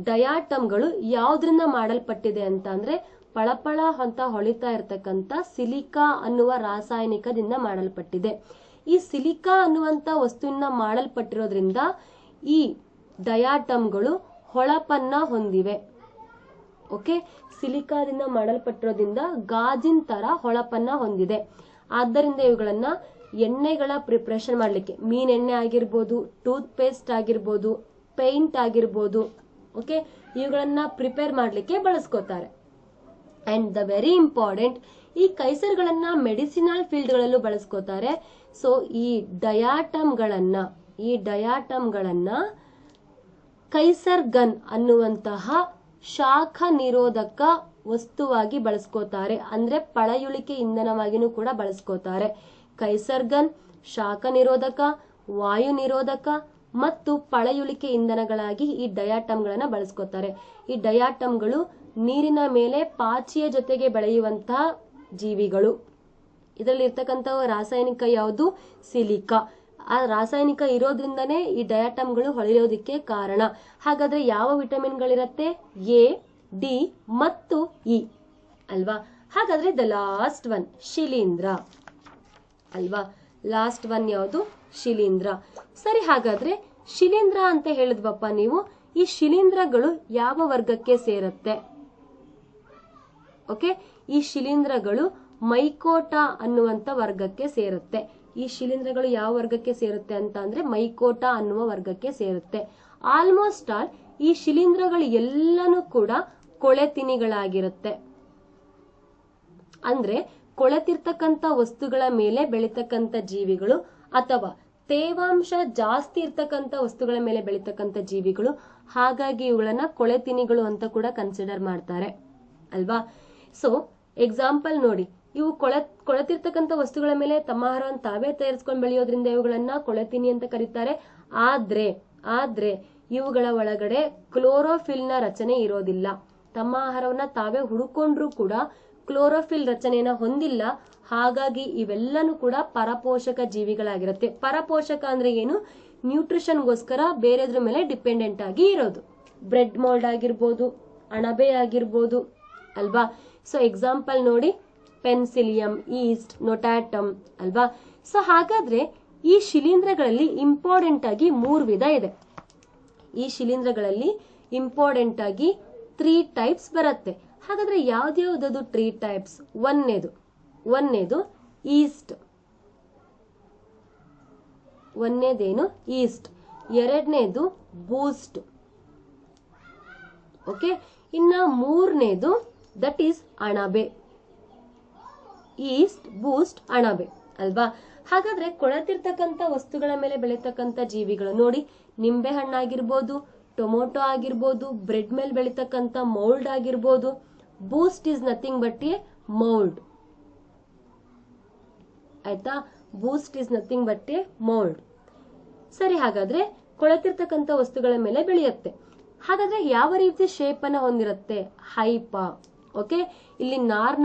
ಡಯಾಟಮ್ಗಳು ಯಾವ್ದ್ರಿಂದ ಮಾಡಲ್ಪಟ್ಟಿದೆ ಅಂತ ಅಂದ್ರೆ ಪಳಪಳ ಅಂತ ಹೊಳಿತಾ ಇರ್ತಕ್ಕಂಥ ಸಿಲಿಕಾ ಅನ್ನುವ ರಾಸಾಯನಿಕದಿಂದ ಮಾಡಲ್ಪಟ್ಟಿದೆ. ಈ ಸಿಲಿಕಾ ಅನ್ನುವಂತ ವಸ್ತುವಿನ ಮಾಡಲ್ಪಟ್ಟಿರೋದ್ರಿಂದ ಈ ಡಯಾಟಮ್ಗಳು ಹೊಳಪನ್ನ ಹೊಂದಿವೆ. ಓಕೆ, ಸಿಲಿಕಾದಿಂದ ಮಾಡಲ್ಪಟ್ಟಿರೋದ್ರಿಂದ ಗಾಜಿನ ತರ ಹೊಳಪನ್ನ ಹೊಂದಿದೆ. ಆದ್ದರಿಂದ ಇವುಗಳನ್ನ ಎಣ್ಣೆಗಳ ಪ್ರಿಪರೇಷನ್ ಮಾಡ್ಲಿಕ್ಕೆ, ಮೀನೆಣ್ಣೆ ಆಗಿರ್ಬೋದು, ಟೂತ್ ಪೇಸ್ಟ್ ಆಗಿರ್ಬೋದು, ಪೇಂಟ್ ಆಗಿರ್ಬೋದು, ಓಕೆ, ಇವುಗಳನ್ನ ಪ್ರಿಪೇರ್ ಮಾಡ್ಲಿಕ್ಕೆ ಬಳಸ್ಕೋತಾರೆ. ಅಂಡ್ ದ ವೆರಿ ಇಂಪಾರ್ಟೆಂಟ್, ಈ ಕೈಸರ್ಗಳನ್ನ ಮೆಡಿಸಿನಲ್ ಫೀಲ್ಡ್ ಗಳಲ್ಲೂ ಬಳಸ್ಕೋತಾರೆ. ಸೊ ಈ ಡಯಾಟಮ್ಗಳನ್ನ ಕೈಸರ್ ಗನ್ ಅನ್ನುವಂತಹ ಶಾಖ ನಿರೋಧಕ ವಸ್ತುವಾಗಿ ಬಳಸ್ಕೋತಾರೆ. ಅಂದ್ರೆ ಪಳೆಯುಳಿಕೆ ಇಂಧನವಾಗಿನೂ ಕೂಡ ಬಳಸ್ಕೋತಾರೆ. ಕೈಸರ್ ಗನ್ ಶಾಖ ನಿರೋಧಕ, ವಾಯು ನಿರೋಧಕ ಮತ್ತು ಪಳೆಯುಳಿಕೆ ಇಂಧನಗಳಾಗಿ ಈ ಡಯಾಟಮ್ಗಳನ್ನ ಬಳಸ್ಕೋತಾರೆ. ಈ ಡಯಾಟಮ್ಗಳು ನೀರಿನ ಮೇಲೆ ಪಾಚಿಯ ಜೊತೆಗೆ ಬೆಳೆಯುವಂತಹ ಜೀವಿಗಳು. ಇದರಲ್ಲಿ ಇರ್ತಕ್ಕಂಥ ರಾಸಾಯನಿಕ ಯಾವುದು? ಸಿಲಿಕಾ. ಆ ರಾಸಾಯನಿಕ ಇರೋದ್ರಿಂದನೇ ಈ ಡಯಾಟಮ್ಗಳು ಹೊಳೆಯೋದಿಕ್ಕೆ ಕಾರಣ. ಹಾಗಾದ್ರೆ ಯಾವ ವಿಟಮಿನ್ಗಳಿರತ್ತೆ? ಎ, ಡಿ ಮತ್ತು ಇ ಅಲ್ವಾ? ಹಾಗಾದ್ರೆ ದ ಲಾಸ್ಟ್ ಒನ್ ಶಿಲೀಂಧ್ರ ಅಲ್ವಾ? ಲಾಸ್ಟ್ ಒನ್ ಯಾವುದು? ಶಿಲೀಂಧ್ರ. ಸರಿ, ಹಾಗಾದ್ರೆ ಶಿಲೀಂಧ್ರ ಅಂತ ಹೇಳಿದ್ವಪ್ಪ ನೀವು. ಈ ಶಿಲೀಂಧ್ರಗಳು ಯಾವ ವರ್ಗಕ್ಕೆ ಸೇರುತ್ತೆ? ಓಕೆ, ಈ ಶಿಲೀಂಧ್ರಗಳು ಮೈಕೋಟಾ ಅನ್ನುವಂತ ವರ್ಗಕ್ಕೆ ಸೇರುತ್ತೆ. ಈ ಶಿಲೀಂಧ್ರಗಳು ಯಾವ ವರ್ಗಕ್ಕೆ ಸೇರುತ್ತೆ ಅಂತ ಅಂದ್ರೆ ಮೈಕೋಟಾ ಅನ್ನುವ ವರ್ಗಕ್ಕೆ ಸೇರುತ್ತೆ. ಆಲ್ಮೋಸ್ಟ್ ಆಲ್ ಈ ಶಿಲೀಂಧ್ರಗಳು ಎಲ್ಲಾನು ಕೂಡ ಕೊಳೆತಿನಿಗಳಾಗಿರುತ್ತೆ. ಅಂದ್ರೆ ಕೊಳೆತಿರ್ತಕ್ಕಂಥ ವಸ್ತುಗಳ ಮೇಲೆ ಬೆಳೀತಕ್ಕಂಥ ಜೀವಿಗಳು ಅಥವಾ ತೇವಾಂಶ ಜಾಸ್ತಿ ಇರ್ತಕ್ಕಂಥ ವಸ್ತುಗಳ ಮೇಲೆ ಬೆಳೀತಕ್ಕಂಥ ಜೀವಿಗಳು. ಹಾಗಾಗಿ ಇವುಗಳನ್ನ ಕೊಳೆತಿನಿಗಳು ಅಂತ ಕೂಡ ಕನ್ಸಿಡರ್ ಮಾಡ್ತಾರೆ ಅಲ್ವಾ? ಸೊ ಎಕ್ಸಾಂಪಲ್ ನೋಡಿ, ಇವು ಕೊಳೆತಿರ್ತಕ್ಕಂಥ ವಸ್ತುಗಳ ಮೇಲೆ ತಮ್ಮ ಆಹಾರವನ್ನು ತಾವೇ ತಯಾರಿಸ್ಕೊಂಡು ಬೆಳೆಯೋದ್ರಿಂದ ಇವುಗಳನ್ನ ಕೊಳೆತಿನಿ ಅಂತ ಕರೀತಾರೆ. ಆದ್ರೆ ಇವುಗಳ ಒಳಗಡೆ ಕ್ಲೋರೋಫಿಲ್ ನ ರಚನೆ ಇರೋದಿಲ್ಲ. ತಮ್ಮ ಆಹಾರವನ್ನ ತಾವೇ ಹುಡುಕೊಂಡ್ರು ಕೂಡ ಕ್ಲೋರೋಫಿಲ್ ರಚನೆಯನ್ನ ಹೊಂದಿಲ್ಲ. ಹಾಗಾಗಿ ಇವೆಲ್ಲನೂ ಕೂಡ ಪರಪೋಷಕ ಜೀವಿಗಳಾಗಿರುತ್ತೆ. ಪರಪೋಷಕ ಅಂದ್ರೆ ಏನು? ನ್ಯೂಟ್ರಿಷನ್ಗೋಸ್ಕರ ಬೇರೆದ್ರ ಮೇಲೆ ಡಿಪೆಂಡೆಂಟ್ ಆಗಿ ಇರೋದು. ಬ್ರೆಡ್ ಮೋಲ್ಡ್ ಆಗಿರ್ಬೋದು, ಅಣಬೆ ಆಗಿರ್ಬೋದು ಅಲ್ವಾ? ಸೊ ಎಕ್ಸಾಂಪಲ್ ನೋಡಿ, ಪೆನ್ಸಿಲಿಯಂ, ಈಸ್ಟ್, ನೊಟ್ಯಾಟಮ್ ಅಲ್ವಾ? ಸೊ ಹಾಗಾದ್ರೆ ಈ ಶಿಲೀಂಧ್ರಗಳಲ್ಲಿ ಇಂಪಾರ್ಟೆಂಟ್ ಆಗಿ 3 ವಿಧ ಇದೆ. ಈ ಶಿಲೀಂಧ್ರಗಳಲ್ಲಿ ಇಂಪಾರ್ಟೆಂಟ್ ಆಗಿ 3 ಟೈಪ್ಸ್ ಬರುತ್ತೆ. ಹಾಗಾದ್ರೆ ಯಾವ್ದ್ಯಾವ್ದದು 3 ಟೈಪ್ಸ್? ಒಂದನೇದು ಈಸ್ಟ್. ಒಂದನೇದೇನು? ಈಸ್ಟ್. ಎರಡನೇದು ಬೂಸ್ಟ್. ಓಕೆ, ಇನ್ನ ಮೂರನೇದು ದಟ್ ಈಸ್ ಅಣಬೆ. ಈಸ್ಟ್, ಬೂಸ್ಟ್, ಅಣಬೆ ಅಲ್ವಾ? ಹಾಗಾದ್ರೆ ಕೊಳೆತಿರ್ತಕ್ಕಂಥ ವಸ್ತುಗಳ ಮೇಲೆ ಬೆಳೀತಕ್ಕಂಥ ಜೀವಿಗಳು ನೋಡಿ, ನಿಂಬೆ ಹಣ್ಣಾಗಿರ್ಬೋದು, ಟೊಮೊಟೊ ಆಗಿರ್ಬೋದು, ಬ್ರೆಡ್ ಮೇಲೆ ಬೆಳೀತಕ್ಕಂಥ ಮೌಲ್ಡ್ ಆಗಿರ್ಬೋದು. ಬೂಸ್ಟ್ is nothing but a mould. ಆಯ್ತಾ? ಬೂಸ್ಟ್ is nothing but a mould. ಸರಿ, ಹಾಗಾದ್ರೆ ಕೊಳೆತಿರ್ತಕ್ಕಂಥ ವಸ್ತುಗಳ ಮೇಲೆ ಬೆಳೆಯುತ್ತೆ. ಹಾಗಾದ್ರೆ ಯಾವ ರೀತಿ ಶೇಪ್ ಅನ್ನ ಹೊಂದಿರುತ್ತೆ? ಹೈಪಾ. ಓಕೆ, ಇಲ್ಲಿ ನಾರ್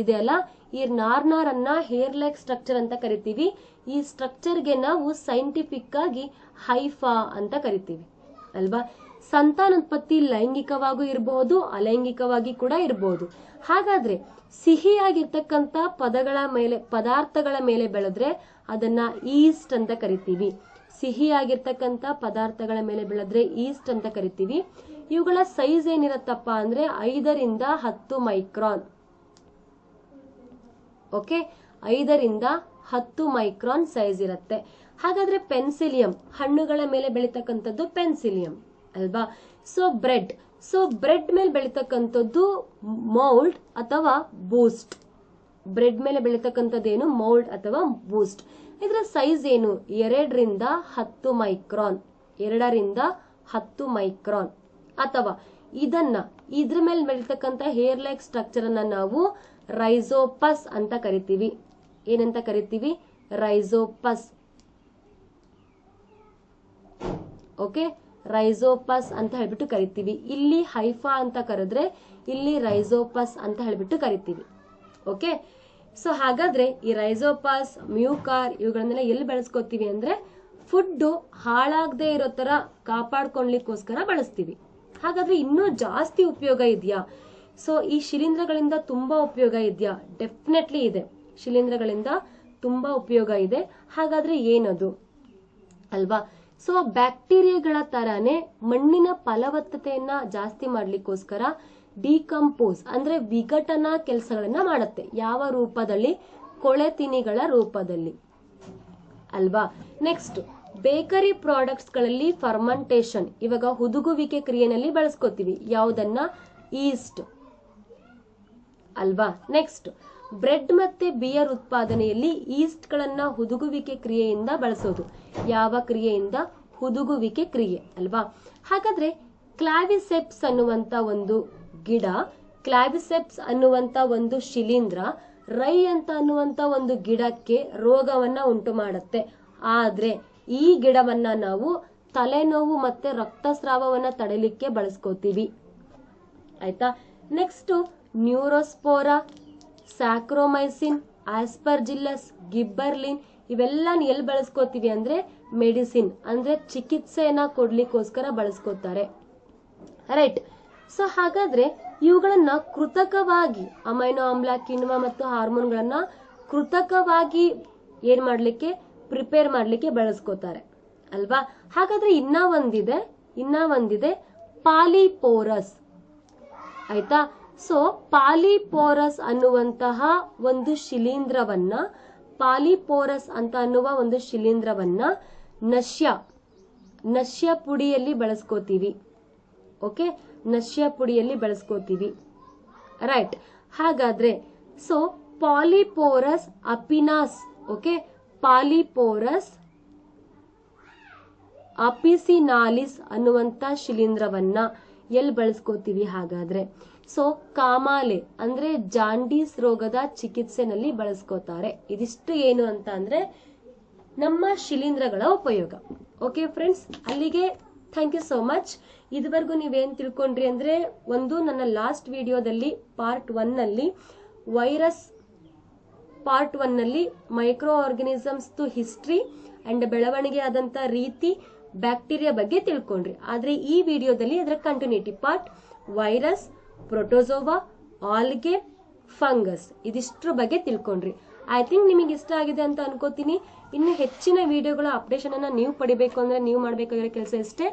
ಇದೆ ಅಲ್ಲ, ಈ ನಾರ್ ಅನ್ನ ಹೇರ್ ಲೈಕ್ ಸ್ಟ್ರಕ್ಚರ್ ಅಂತ ಕರಿತೀವಿ. ಈ ಸ್ಟ್ರಕ್ಚರ್ಗೆ ನಾವು ಸೈಂಟಿಫಿಕ್ ಆಗಿ ಹೈಫಾ ಅಂತ ಕರಿತೀವಿ ಅಲ್ವಾ? ಸಂತಾನೋತ್ಪತ್ತಿ ಲೈಂಗಿಕವಾಗೂ ಇರಬಹುದು, ಅಲೈಂಗಿಕವಾಗಿ ಕೂಡ ಇರಬಹುದು. ಹಾಗಾದ್ರೆ ಸಿಹಿಯಾಗಿರ್ತಕ್ಕಂಥ ಪದಾರ್ಥಗಳ ಮೇಲೆ ಬೆಳೆದ್ರೆ ಅದನ್ನ ಈಸ್ಟ್ ಅಂತ ಕರಿತೀವಿ. ಸಿಹಿಯಾಗಿರ್ತಕ್ಕಂಥ ಪದಾರ್ಥಗಳ ಮೇಲೆ ಬೆಳೆದ್ರೆ ಈಸ್ಟ್ ಅಂತ ಕರಿತೀವಿ. ಇವುಗಳ ಸೈಜ್ ಏನಿರತ್ತಪ್ಪ ಅಂದ್ರೆ 5 ರಿಂದ 10 ಮೈಕ್ರಾನ್. ಓಕೆ, 5 ರಿಂದ 10 ಮೈಕ್ರಾನ್ ಸೈಜ್ ಇರುತ್ತೆ. ಹಾಗಾದ್ರೆ ಪೆನ್ಸಿಲಿಯಂ, ಹಣ್ಣುಗಳ ಮೇಲೆ ಬೆಳೀತಕ್ಕಂಥದ್ದು ಪೆನ್ಸಿಲಿಯಂ ಅಲ್ವಾ? ಸೊ ಬ್ರೆಡ್ ಮೇಲೆ ಬೆಳೀತಕ್ಕಂಥದ್ದು ಮೌಲ್ಡ್ ಅಥವಾ ಬೂಸ್ಟ್. ಬ್ರೆಡ್ ಮೇಲೆ ಬೆಳೀತಕ್ಕಂಥದ್ದೇನು ಮೌಲ್ಡ್ ಅಥವಾ ಬೂಸ್ಟ್. ಇದರ ಸೈಜ್ ಏನು 2 ರಿಂದ 10 ಮೈಕ್ರಾನ್, 2 ರಿಂದ 10 ಮೈಕ್ರಾನ್. ಅಥವಾ ಇದ್ರ ಮೇಲೆ ಬೆಳೀತಕ್ಕಂಥ ಹೇರ್ ಲೈಕ್ ಸ್ಟ್ರಕ್ಚರ್ ಅನ್ನ ನಾವು ರೈಸೋಪಸ್ ಅಂತ ಕರಿತೀವಿ. ಏನಂತ ಕರಿತೀವಿ? ರೈಸೋಪಸ್. ಓಕೆ, ರೈಸೋಪಸ್ ಅಂತ ಹೇಳ್ಬಿಟ್ಟು ಕರಿತೀವಿ. ಇಲ್ಲಿ ಹೈಫಾ ಅಂತ ಕರೆದ್ರೆ ಇಲ್ಲಿ ರೈಸೋಪಸ್ ಅಂತ ಹೇಳ್ಬಿಟ್ಟು ಕರಿತೀವಿ. ಓಕೆ, ಸೊ ಹಾಗಾದ್ರೆ ಈ ರೈಸೋಪಸ್, ಮ್ಯೂಕಾರ್ ಇವುಗಳನ್ನೆಲ್ಲ ಎಲ್ಲಿ ಬಳಸ್ಕೋತೀವಿ ಅಂದ್ರೆ ಫುಡ್ ಹಾಳಾಗದೆ ಇರೋ ತರ ಕಾಪಾಡ್ಕೊಳ್ಲಿಕ್ಕೋಸ್ಕರ ಬಳಸ್ತೀವಿ. ಹಾಗಾದ್ರೆ ಇನ್ನೂ ಜಾಸ್ತಿ ಉಪಯೋಗ ಇದೆಯಾ? ಸೊ ಈ ಶಿಲೀಂಧ್ರಗಳಿಂದ ತುಂಬಾ ಉಪಯೋಗ ಇದೆಯಾ? ಡೆಫಿನೆಟ್ಲಿ ಇದೆ. ಶಿಲೀಂಧ್ರಗಳಿಂದ ತುಂಬಾ ಉಪಯೋಗ ಇದೆ. ಹಾಗಾದ್ರೆ ಏನದು ಅಲ್ವಾ? ಸೊ ಬ್ಯಾಕ್ಟೀರಿಯಾಗಳ ತರಾನೇ ಮಣ್ಣಿನ ಫಲವತ್ತತೆಯನ್ನ ಜಾಸ್ತಿ ಮಾಡ್ಲಿಕ್ಕೋಸ್ಕರ ಡಿಕಂಪೋಸ್ ಅಂದ್ರೆ ವಿಘಟನಾ ಕೆಲಸಗಳನ್ನ ಮಾಡುತ್ತೆ. ಯಾವ ರೂಪದಲ್ಲಿ? ಕೊಳೆತಿನಿಗಳ ರೂಪದಲ್ಲಿ ಅಲ್ವಾ. ನೆಕ್ಸ್ಟ್, ಬೇಕರಿ ಪ್ರಾಡಕ್ಟ್ಸ್ ಗಳಲ್ಲಿ ಫರ್ಮೆಂಟೇಶನ್, ಇವಾಗ ಹುದುಗುವಿಕೆ ಕ್ರಿಯೆನಲ್ಲಿ ಬಳಸ್ಕೋತೀವಿ. ಯಾವುದನ್ನ? ಈಸ್ಟ್ ಅಲ್ವಾ. ನೆಕ್ಸ್ಟ್, ಬ್ರೆಡ್ ಮತ್ತೆ ಬಿಯರ್ ಉತ್ಪಾದನೆಯಲ್ಲಿ ಈಸ್ಟ್ ಗಳನ್ನ ಹುದುಗುವಿಕೆ ಕ್ರಿಯೆಯಿಂದ ಬಳಸೋದು. ಯಾವ ಕ್ರಿಯೆಯಿಂದ? ಹುದುಗುವಿಕೆ ಕ್ರಿಯೆ ಅಲ್ವಾ. ಹಾಗಾದ್ರೆ ಕ್ಲಾವಿಸೆಪ್ಸ್ ಅನ್ನುವಂತ ಒಂದು ಗಿಡ, ಕ್ಲಾವಿಸೆಪ್ಸ್ ಅನ್ನುವಂತ ಒಂದು ಶಿಲೀಂಧ್ರ ರೈ ಅಂತ ಅನ್ನುವಂತ ಒಂದು ಗಿಡಕ್ಕೆ ರೋಗವನ್ನ ಉಂಟು ಮಾಡುತ್ತೆ. ಆದ್ರೆ ಈ ಗಿಡವನ್ನ ನಾವು ತಲೆನೋವು ಮತ್ತೆ ರಕ್ತಸ್ರಾವವನ್ನ ತಡೆಯಲಿಕ್ಕೆ ಬಳಸ್ಕೋತೀವಿ. ಆಯ್ತಾ. ನೆಕ್ಸ್ಟ್, ನ್ಯೂರೋಸ್ಪೋರಾ, ಸ್ಯಾಕ್ರೋಮೈಸಿನ್, ಆಸ್ಪರ್ಜಿಲ್ಲಸ್, ಗಿಬ್ಬರ್ಲಿನ್ ಇವೆಲ್ಲ ಎಲ್ಲಿ ಬಳಸ್ಕೋತೀವಿ ಅಂದ್ರೆ ಮೆಡಿಸಿನ್ ಅಂದ್ರೆ ಚಿಕಿತ್ಸೆಯನ್ನ ಕೊಡ್ಲಿಕ್ಕೋಸ್ಕರ ಬಳಸ್ಕೋತಾರೆ. ರೈಟ್. ಸೊ ಹಾಗಾದ್ರೆ ಇವುಗಳನ್ನ ಕೃತಕವಾಗಿ ಅಮೈನೋ ಆಮ್ಲ, ಕಿಣ್ವ ಮತ್ತು ಹಾರ್ಮೋನ್ಗಳನ್ನ ಕೃತಕವಾಗಿ ಏನ್ ಮಾಡ್ಲಿಕ್ಕೆ? ಪ್ರಿಪೇರ್ ಮಾಡ್ಲಿಕ್ಕೆ ಬಳಸ್ಕೋತಾರೆ ಅಲ್ವಾ. ಹಾಗಾದ್ರೆ ಇನ್ನ ಒಂದಿದೆ ಪಾಲಿಪೋರಸ್. ಆಯ್ತಾ. ಸೊ ಪಾಲಿಪೋರಸ್ ಅನ್ನುವಂತಹ ಒಂದು ಶಿಲೀಂಧ್ರವನ್ನ, ಪಾಲಿಪೋರಸ್ ಅಂತ ಅನ್ನುವ ಒಂದು ಶಿಲೀಂಧ್ರವನ್ನ ನಶ್ಯ ಪುಡಿಯಲ್ಲಿ ಬಳಸ್ಕೋತೀವಿ. ಓಕೆ, ನಶ್ಯ ಪುಡಿಯಲ್ಲಿ ಬಳಸ್ಕೋತೀವಿ. ರೈಟ್. ಹಾಗಾದ್ರೆ ಸೊ ಪಾಲಿಪೋರಸ್ ಅಪಿನಾಸ್, ಓಕೆ, ಪಾಲಿಪೋರಸ್ ಅಪಿಸಿನಾಲಿಸ್ ಅನ್ನುವಂತ ಶಿಲೀಂಧ್ರವನ್ನ ಎಲ್ಲಿ ಬಳಸ್ಕೋತೀವಿ? ಹಾಗಾದ್ರೆ ಸೊ ಕಾಮಾಲೆ ಅಂದ್ರೆ ಜಾಂಡೀಸ್ ರೋಗದ ಚಿಕಿತ್ಸೆನಲ್ಲಿ ಬಳಸ್ಕೋತಾರೆ. ಇದಿಷ್ಟು ಏನು ಅಂತ ಅಂದ್ರೆ ನಮ್ಮ ಶಿಲೀಂಧ್ರಗಳ ಉಪಯೋಗ. ಓಕೆ ಫ್ರೆಂಡ್ಸ್, ಅಲ್ಲಿಗೆ ಥ್ಯಾಂಕ್ ಯು ಸೋ ಮಚ್. ಇದುವರೆಗೂ ನೀವೇನ್ ತಿಳ್ಕೊಂಡ್ರಿ ಅಂದ್ರೆ, ಒಂದು ನನ್ನ ಲಾಸ್ಟ್ ವಿಡಿಯೋದಲ್ಲಿ ಪಾರ್ಟ್ 1 ನಲ್ಲಿ ವೈರಸ್, ಪಾರ್ಟ್ 1 ನಲ್ಲಿ ಮೈಕ್ರೋ ಆರ್ಗನಿಸಮ್ಸ್ ಹಿಸ್ಟ್ರಿ ಅಂಡ್ ಬೆಳವಣಿಗೆ ಆದಂತ ರೀತಿ, ಬ್ಯಾಕ್ಟೀರಿಯಾ ಬಗ್ಗೆ ತಿಳ್ಕೊಂಡ್ರಿ. ಆದ್ರೆ ಈ ವಿಡಿಯೋದಲ್ಲಿ ಅದರ continuity part virus, protozoa, algae, fungus ಇದಿಷ್ಟ್ರ ಬಗ್ಗೆ ತಿಳ್ಕೊಂಡ್ರಿ. ಐ ಥಿಂಕ್ ನಿಮಗೆ ಇಷ್ಟ ಆಗಿದೆ ಅಂತ ಅನ್ಕೋತೀನಿ. ಇನ್ನು ಹೆಚ್ಚಿನ ವಿಡಿಯೋಗಳ ಅಪ್ಡೇಷನ್ ಅನ್ನ ನೀವು ಪಡಿಬೇಕು ಅಂದ್ರೆ ನೀವು ಮಾಡಬೇಕಾಗಿರೋ ಕೆಲಸ ಇಷ್ಟೇ,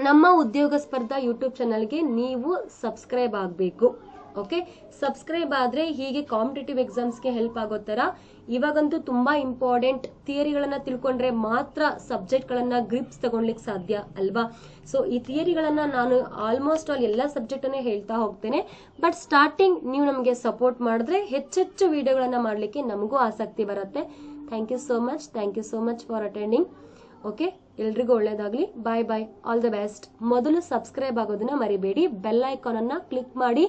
ನಮ್ಮ ಉದ್ಯೋಗ ಸ್ಪರ್ಧಾ ಯೂಟ್ಯೂಬ್ ಚಾನಲ್ಗೆ ನೀವು ಸಬ್ಸ್ಕ್ರೈಬ್ ಆಗಬೇಕು. ಓಕೆ, ಸಬ್ಸ್ಕ್ರೈಬ್ ಆದ್ರೆ ಹೀಗೆ ಕಾಂಪಿಟೇಟಿವ್ ಎಕ್ಸಾಮ್ಸ್ಗೆ ಹೆಲ್ಪ್ ಆಗೋ ತರ ಇವಾಗಂತೂ ತುಂಬಾ ಇಂಪಾರ್ಟೆಂಟ್ ಥಿಯರಿಗಳನ್ನ ತಿಳ್ಕೊಂಡ್ರೆ ಮಾತ್ರ ಸಬ್ಜೆಕ್ಟ್ ಗಳನ್ನ ಗ್ರಿಪ್ಸ್ ತಗೊಳ್ಲಿಕ್ಕೆ ಸಾಧ್ಯ ಅಲ್ವಾ. ಸೊ ಈ ಥಿಯರಿಗಳನ್ನ ನಾನು ಆಲ್ಮೋಸ್ಟ್ ಆಲ್ ಎಲ್ಲ ಸಬ್ಜೆಕ್ಟ್ ಅನ್ನೇ ಹೇಳ್ತಾ ಹೋಗ್ತೇನೆ. ಬಟ್ ಸ್ಟಾರ್ಟಿಂಗ್ ನೀವು ನಮಗೆ ಸಪೋರ್ಟ್ ಮಾಡಿದ್ರೆ ಹೆಚ್ಚೆಚ್ಚು ವಿಡಿಯೋಗಳನ್ನ ಮಾಡ್ಲಿಕ್ಕೆ ನಮಗೂ ಆಸಕ್ತಿ ಬರುತ್ತೆ. Thank you so much for attending. Okay, ಎಲ್ರಿಗೂ ಒಳ್ಳೇದಾಗ್ಲಿ. Bye bye, all the best. ಮೊದಲು ಸಬ್ಸ್ಕ್ರೈಬ್ ಆಗೋದನ್ನ ಮರಿಬೇಡಿ. ಬೆಲ್ ಐಕಾನ್ ಅನ್ನ ಕ್ಲಿಕ್ ಮಾಡಿ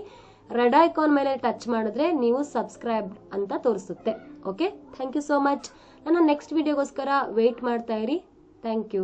ರೆಡ್ ಐಕಾನ್ ಮೇಲೆ ಟಚ್ ಮಾಡಿದ್ರೆ ನೀವು ಸಬ್ಸ್ಕ್ರೈಬ್ ಅಂತ ತೋರಿಸುತ್ತೆ. Okay, thank you so much. ನನ್ನ ನೆಕ್ಸ್ಟ್ ವಿಡಿಯೋಗೋಸ್ಕರ ವೇಟ್ ಮಾಡ್ತಾ ಇರಿ. Thank you.